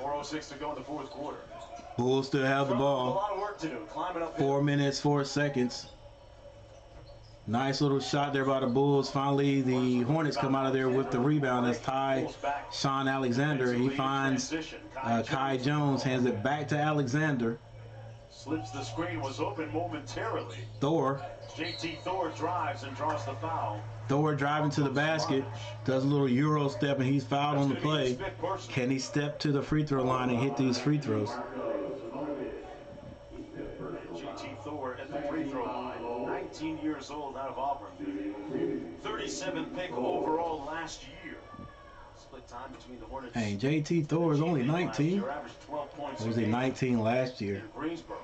4:06 to go in the fourth quarter. Bulls still have the A ball. lot of work to do. Climbing up. 4 minutes, 4 seconds. Nice little shot there by the Bulls. Finally, the Hornets come out of there with the rebound. That's Ty Sean Alexander. He finds Kai Jones, hands it back to Alexander. Slips the screen, was open momentarily. Thor JT Thor drives and draws the foul. driving to the basket, does a little Euro step, and he's fouled on the play. Can he step to the free throw line and hit these free throws? JT Thor at the free throw line, 19 years old, out of Auburn. 37 pick overall last year. Split time between the Hornets. Hey, JT Thor is only 19. Last year, averaged 12 points Or was a he game 19 last year? in Greensboro.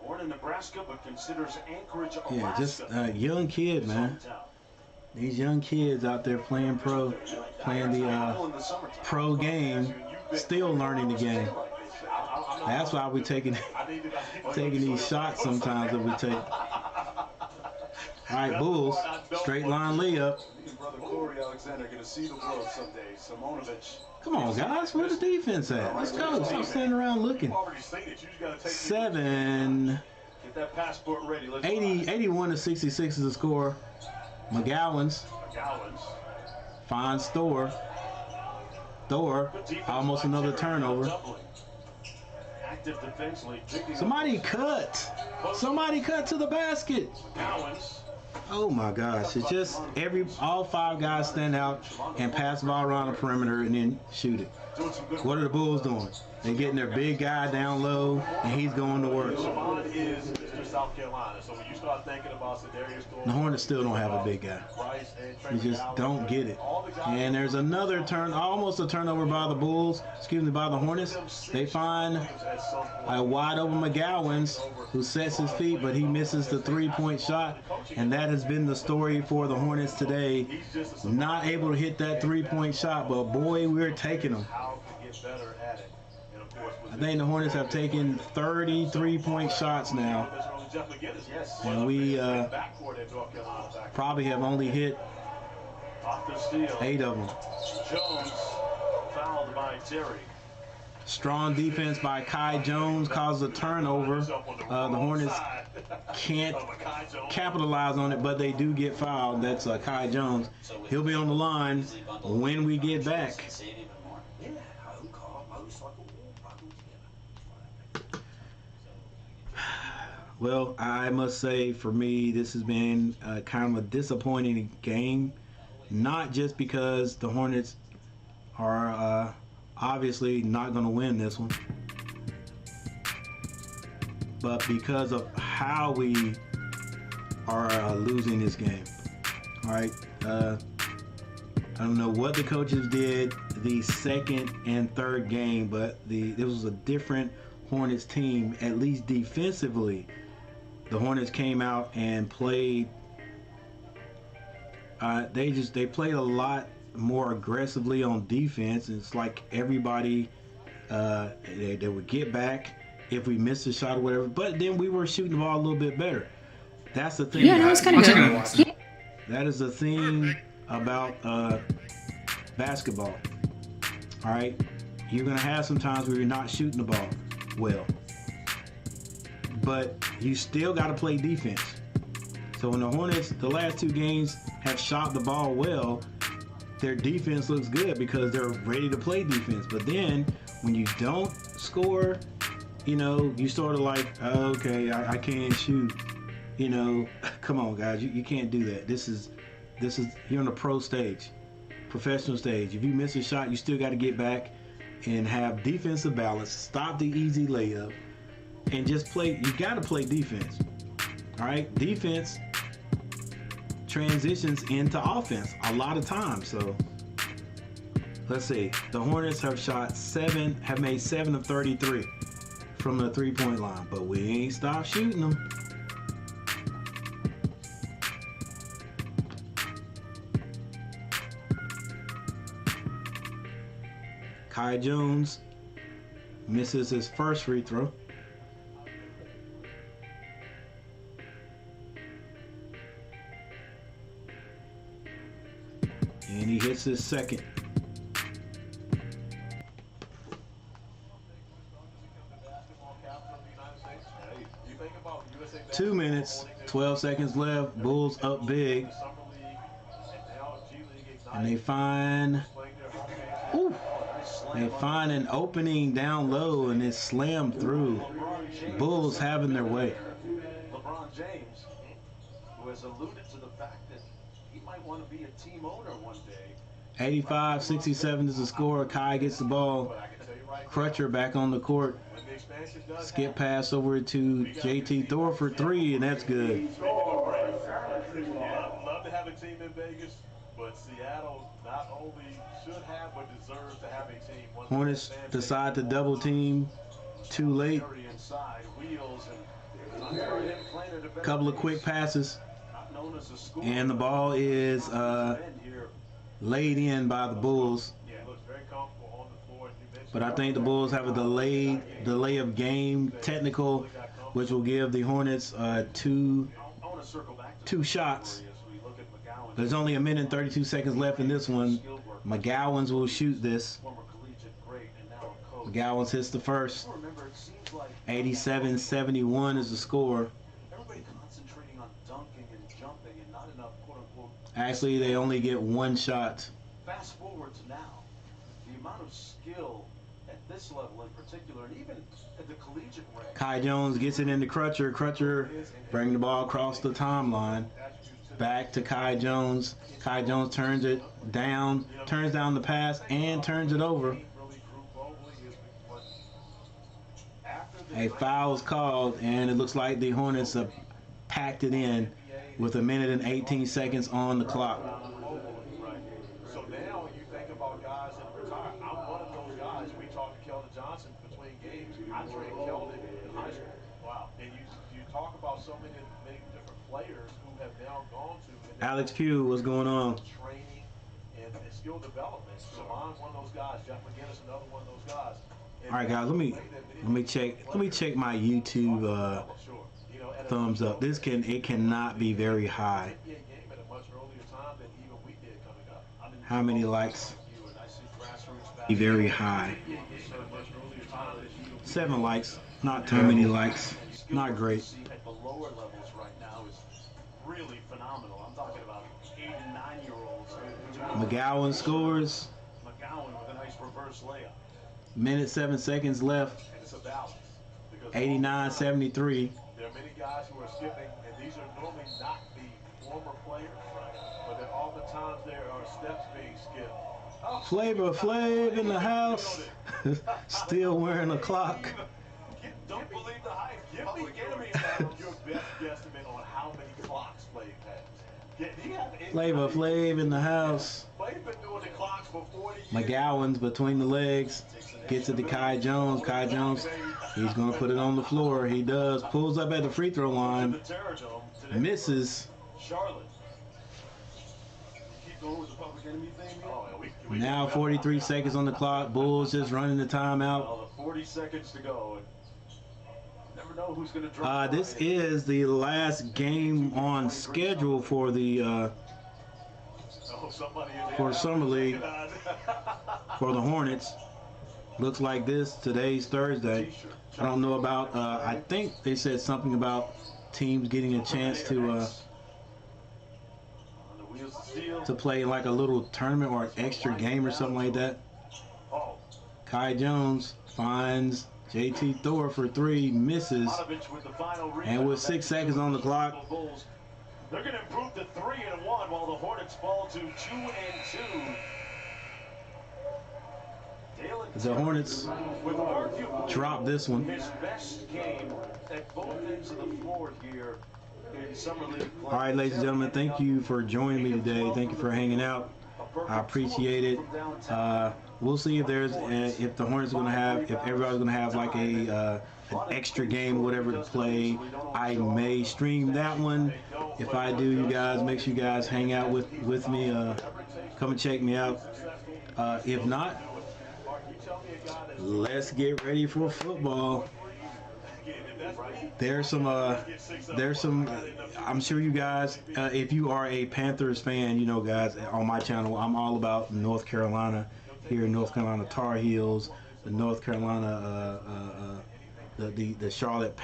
Born in Nebraska, but considers Anchorage, Alaska. Yeah, just a young kid, his man. hometown. These young kids out there playing pro, playing the In the summertime. pro game, still learning the game. That's why we taking these shots sometimes that we take. All right, Bulls, straight line layup. Brother Corey Alexander going to see the world someday. Simonovic. Come on, guys, where the defense at? Let's go. Stop standing around looking. You've already seen it. You just got to take 7, Get that passport ready. Let's 80, 81 to 66 is the score. McGowan's Gallons. finds Thor. Thor, almost another turnover. Active defensively. Somebody cut. Somebody cut to the basket. Gallons. Oh my gosh, it's just all 5 guys stand out and pass the ball around the perimeter and then shoot it. Doing some good What are the Bulls doing? They're getting their big guy down low and he's going to work. Savon is Mr. South Carolina. So when you start thinking about Sedarius Thor, The Hornets still don't have a big guy. Bryce and Trey You just McGowan, don't get it. all the guys- And there's another almost a turnover by the Bulls, by the Hornets. They find at some point. a wide open McGowan's who sets his feet, but he misses the 3-point shot. And that has been the story for the Hornets today. Not able to hit that 3-point shot, but boy, we're taking them. How to get better at it. And of course, I think the Hornets have taken 30 3-point shots now. And we backcourt at North Carolina back. probably have only hit Off the steal. 8 of them. Jones fouled by Terry. Strong defense by Kai Jones caused a turnover. The Hornets can't capitalize on it, but they do get fouled. That's Kai Jones. He'll be on the line when we get back. Well, I must say, for me, this has been kind of a disappointing game. Not just because the Hornets are obviously not going to win this one, but because of how we are losing this game. All right. I don't know what the coaches did the second and third game, but this was a different Hornets team, at least defensively. The Hornets came out and played. They played a lot more aggressively on defense. It's like everybody they would get back if we missed a shot or whatever. But then we were shooting the ball a little bit better. That's the thing. Yeah, no, it's kind of good. That is the thing about basketball. All right, you're gonna have some times where you're not shooting the ball well, but you still got to play defense. So when the Hornets, the last 2 games, have shot the ball well, their defense looks good because they're ready to play defense. But then when you don't score, you sort of like, oh, okay, I can't shoot. Come on, guys, you can't do that. This is you're on the pro stage, professional stage. If you miss a shot, you still got to get back and have defensive balance, stop the easy layup, and just play. You got to play defense. All right, defense transitions into offense a lot of times. So let's see. The Hornets have made 7 of 33 from the 3-point line, but we ain't stopped shooting them. Kai Jones misses his first free throw. And he hits his second. minutes, 12 seconds left. Bulls up big. And they find an opening down low, and it's slammed through. Bulls having their way. LeBron James, who has alluded to the fact that he might want to be a team owner one day. 85-67 is the score. Kai gets the ball. Crutcher back on the court. Skip pass over to JT Thor for three, and that's good. Love to have a team in Vegas, but Seattle not only should have but deserves to have a team. Hornets decide to double team too late. Couple of quick passes, and the ball is laid in by the Bulls. But I think the Bulls have a delay of game technical, which will give the Hornets two shots. There's only a minute and 32 seconds left in this one. McGowan's will shoot this. McGowan's hits the first. 87-71 is the score. Actually, they only get one shot. Fast forward to now, the amount of skill at this level in particular, and even at the collegiate rank. Kai Jones gets it into Crutcher. Crutcher bringing the ball across the timeline. Back to Kai Jones. Kai Jones turns it down, turns down the pass, and turns it over. A foul is called, and it looks like the Hornets have packed it in with a minute and 18 seconds on the clock. So now you think about guys that retire. I'm one of those guys. We talked to Keldon Johnson between games. I trained Keldon in high school. Wow. And you talk about so many different players who have now gone to Alex Q, what's going on? Training and skill development. So I'm one of those guys. Jeff McGinnis, another one of those guys. And all right, guys, let me check my YouTube thumbs up. It cannot be very high. How many likes? Be very high. 7 likes, not too many likes. Not great. At the lower levels right now is really phenomenal. I'm talking about 8 and 9-year-olds. McGowan scores. McGowan with a nice reverse layup. Minute 7 seconds left. And it's a balance. 89-73. There are many guys who are skipping, and these are normally not the former players, but then oftentimes there are steps being skipped. Flavor Flav in the house. Still wearing a clock. Don't believe the hype. Give me your best guesstimate on how many clocks Flav has. Flavor Flav in the house. Flav been doing the clocks for 40 years. McGowan's between the legs. Gets it to Kai Jones. Kai Jones, he's going to put it on the floor. He does. Pulls up at the free throw line. Misses. Charlotte. Now 43 seconds on the clock. Bulls just running the timeout. 40 seconds to go. Never know who's going to drop. This is the last game on schedule for the for Summer League for the Hornets. Looks like this. Today's Thursday. I don't know about. I think they said something about teams getting a chance to play like a little tournament or an extra game or something like that. Kai Jones finds JT Thor for 3, misses, and with 6 seconds on the clock, they're going to improve to 3-1 while the Hornets fall to 2-2. the Hornets drop this one. His best game at both ends of the floor here in Summer League play. All right, ladies and gentlemen, thank you for joining me today. Thank you for hanging out. I appreciate it. We'll see if if the Hornets are going to have, if everybody's going to have like an extra game, whatever to play. I may stream that one. If I do, you guys, make sure you guys hang out with me. Come and check me out. If not, let's get ready for football. There's some, I'm sure you guys, if you are a Panthers fan, you know, guys, on my channel, I'm all about North Carolina, here in North Carolina Tar Heels, the North Carolina, the Charlotte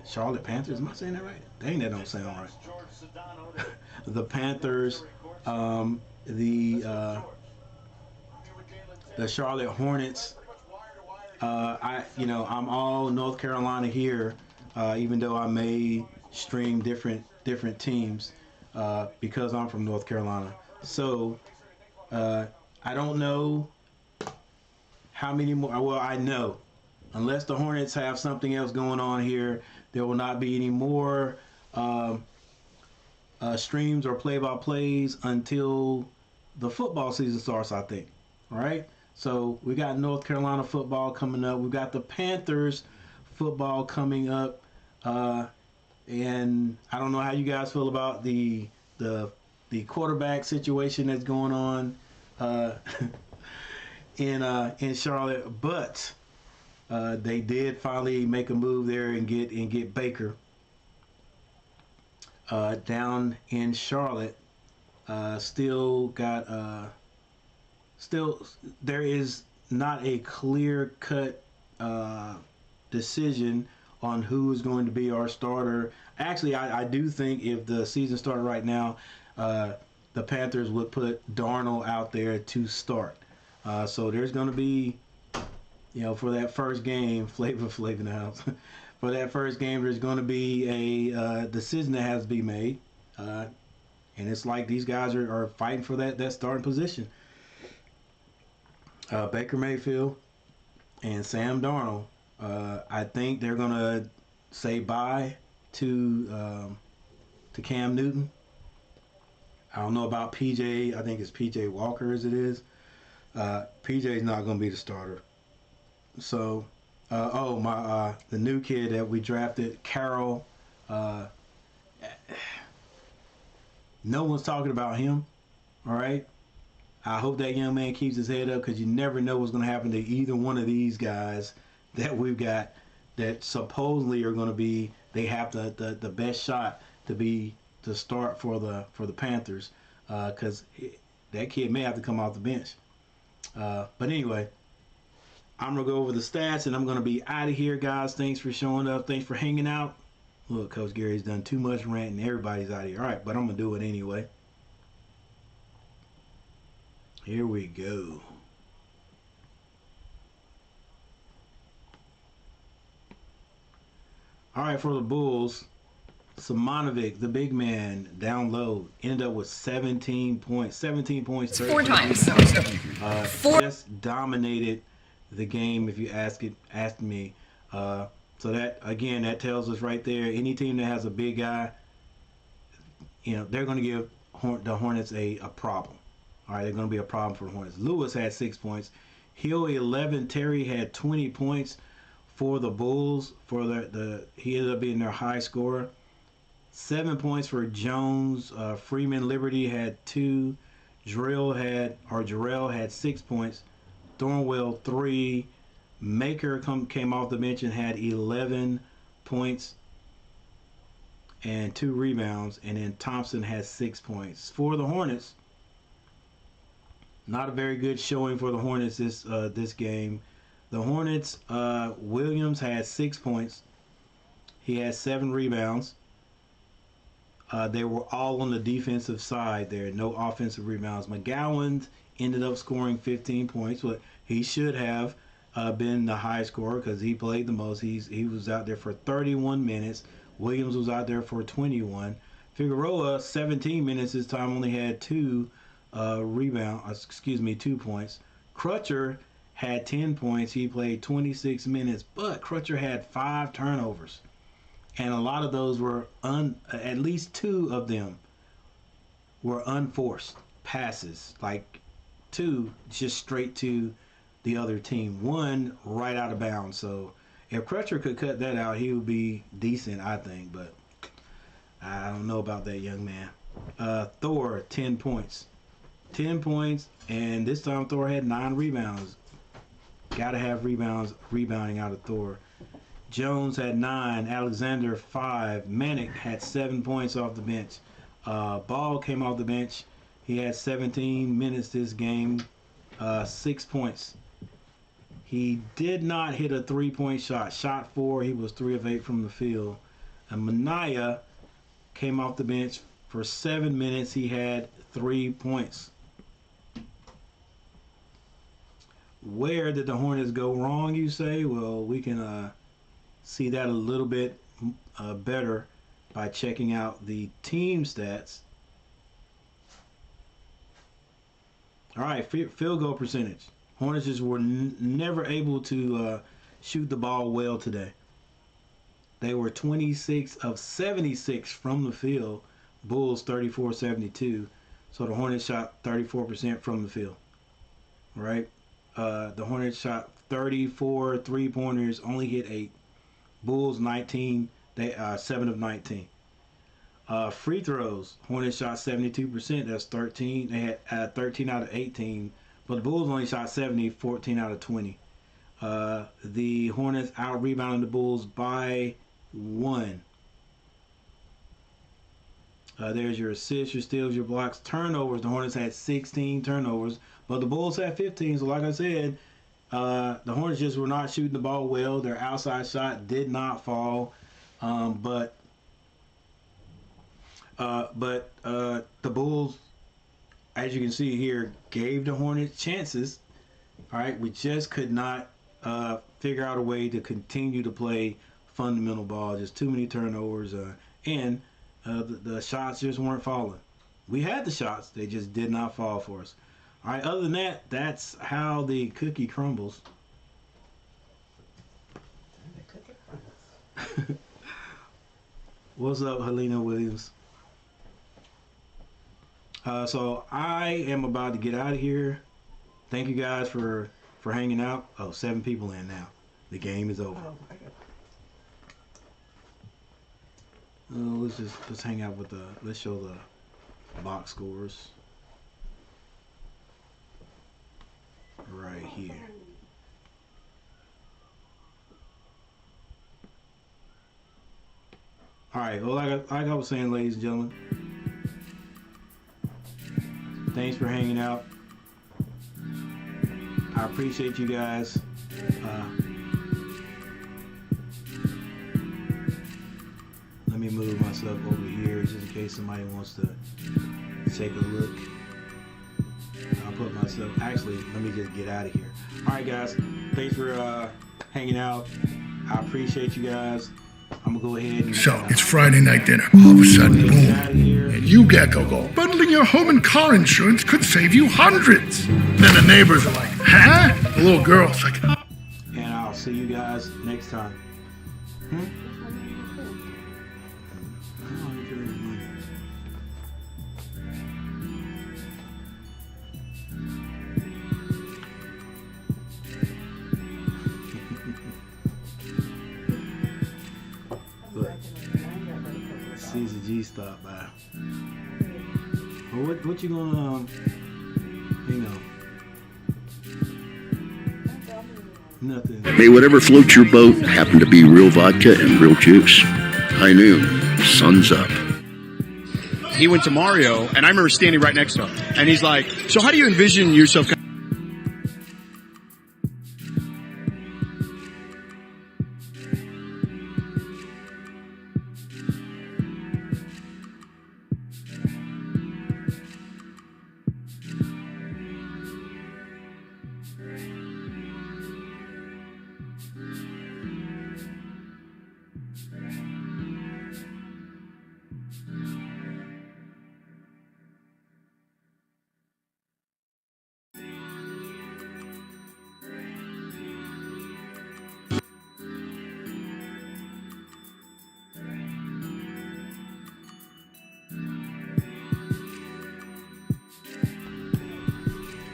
Charlotte Panthers. Am I saying that right? Dang, that don't sound right. George Sedano to The Panthers, the Charlotte Hornets. I'm all North Carolina here, even though I may stream different teams because I'm from North Carolina. So I don't know how many more. Well, I know unless the Hornets have something else going on here, there will not be any more streams or play-by-plays until the football season starts, I think. All right. So we got North Carolina football coming up. We've got the Panthers football coming up. And I don't know how you guys feel about the quarterback situation that's going on in Charlotte, but they did finally make a move there and get Baker down in Charlotte. Still there is not a clear-cut decision on who is going to be our starter. Actually, I do think if the season started right now, the Panthers would put Darnold out there to start. So there's going to be, for that first game, Flavor in the house. For that first game, there's going to be a decision that has to be made. And it's like these guys are fighting for that starting position. Baker Mayfield and Sam Darnold. I think they're going to say bye to Cam Newton. I don't know about PJ. I think it's PJ Walker as it is. PJ's not going to be the starter. So, the new kid that we drafted, Carroll. No one's talking about him. All right. I hope that young man keeps his head up because you never know what's going to happen to either one of these guys that we've got that supposedly are going to be. They have the best shot to start for the Panthers because that kid may have to come off the bench. But anyway, I'm going to go over the stats and I'm going to be out of here, guys. Thanks for showing up. Thanks for hanging out. Look, Coach Gary's done too much ranting. Everybody's out of here. All right, but I'm going to do it anyway. Here we go. All right, for the Bulls, Simonovic, the big man, down low, ended up with 17 points. 17 points. 4 times. Just dominated the game, if you ask me. So that, again, that tells us right there, any team that has a big guy, they're going to give the Hornets a problem. All right, they're going to be a problem for the Hornets. Lewis had 6 points. Hill 11. Terry had 20 points for the Bulls. He ended up being their high scorer. 7 points for Jones. Freeman Liberty had 2. Jarrell had 6 points. Thornwell 3. Maker came off the bench and had 11 points and 2 rebounds. And then Thompson had 6 points. For the Hornets, not a very good showing for the Hornets this game. The Hornets, Williams had 6 points. He had 7 rebounds. They were all on the defensive side there. No offensive rebounds. McGowan ended up scoring 15 points, but he should have been the high scorer because he played the most. He was out there for 31 minutes. Williams was out there for 21. Figueroa, 17 minutes this time, only had 2 points. Crutcher had 10 points. He played 26 minutes, but Crutcher had 5 turnovers. And a lot of those were, at least 2 of them were unforced passes. Like 2 just straight to the other team. 1 right out of bounds. So if Crutcher could cut that out, he would be decent, I think. But I don't know about that young man. Thor, 10 points. 10 points, and this time Thor had 9 rebounds. Got to have rebounding out of Thor. Jones had 9, Alexander 5, Manick had 7 points off the bench. Ball came off the bench. He had 17 minutes this game, 6 points. He did not hit a 3-point shot. Shot 4, he was 3 of 8 from the field. And Mania came off the bench for 7 minutes. He had 3 points. Where did the Hornets go wrong, you say? Well, we can see that a little bit better by checking out the team stats. All right, field goal percentage. Hornets just were never able to shoot the ball well today. They were 26 of 76 from the field. Bulls 34-72. So the Hornets shot 34% from the field. Right? The Hornets shot 34 3-pointers, only hit 8. Bulls 19. They 7 of 19. Free throws. Hornets shot 72%. That's 13. They had 13 out of 18. But the Bulls only shot 70, 14 out of 20. The Hornets out-rebounded the Bulls by 1. There's your assists, your steals, your blocks, turnovers. The Hornets had 16 turnovers, but the Bulls had 15. So like I said, the Hornets just were not shooting the ball well. Their outside shot did not fall, but the Bulls, as you can see here, gave the Hornets chances. All right, we just could not figure out a way to continue to play fundamental ball. Just too many turnovers, and the shots just weren't falling. We had the shots, they just did not fall for us. All right, other than that, that's how the cookie crumbles. What's up, Helena Williams? So I am about to get out of here. Thank you guys for hanging out. Oh, 7 people in now. The game is over. Let's hang out with let's show the box scores right here. All right. Well, like I was saying, ladies and gentlemen, thanks for hanging out. I appreciate you guys. Let me move myself over here just in case somebody wants to take a look. I'll put myself, actually, let me just get out of here. All right, guys. Thanks for hanging out. I appreciate you guys. I'm going to go ahead and... So, it's Friday night dinner. All of a sudden, boom, and you get to go. Bundling your home and car insurance could save you hundreds. Then the neighbors are like, huh? The little girl's like... And I'll see you guys next time. Caesar G stopped by. Well, what you gonna nothing. May whatever floats your boat happen to be real vodka and real juice. High noon, sun's up. He went to Mario, and I remember standing right next to him, and he's like, "So how do you envision yourself?"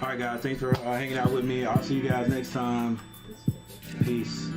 All right, guys. Thanks for hanging out with me. I'll see you guys next time. Peace.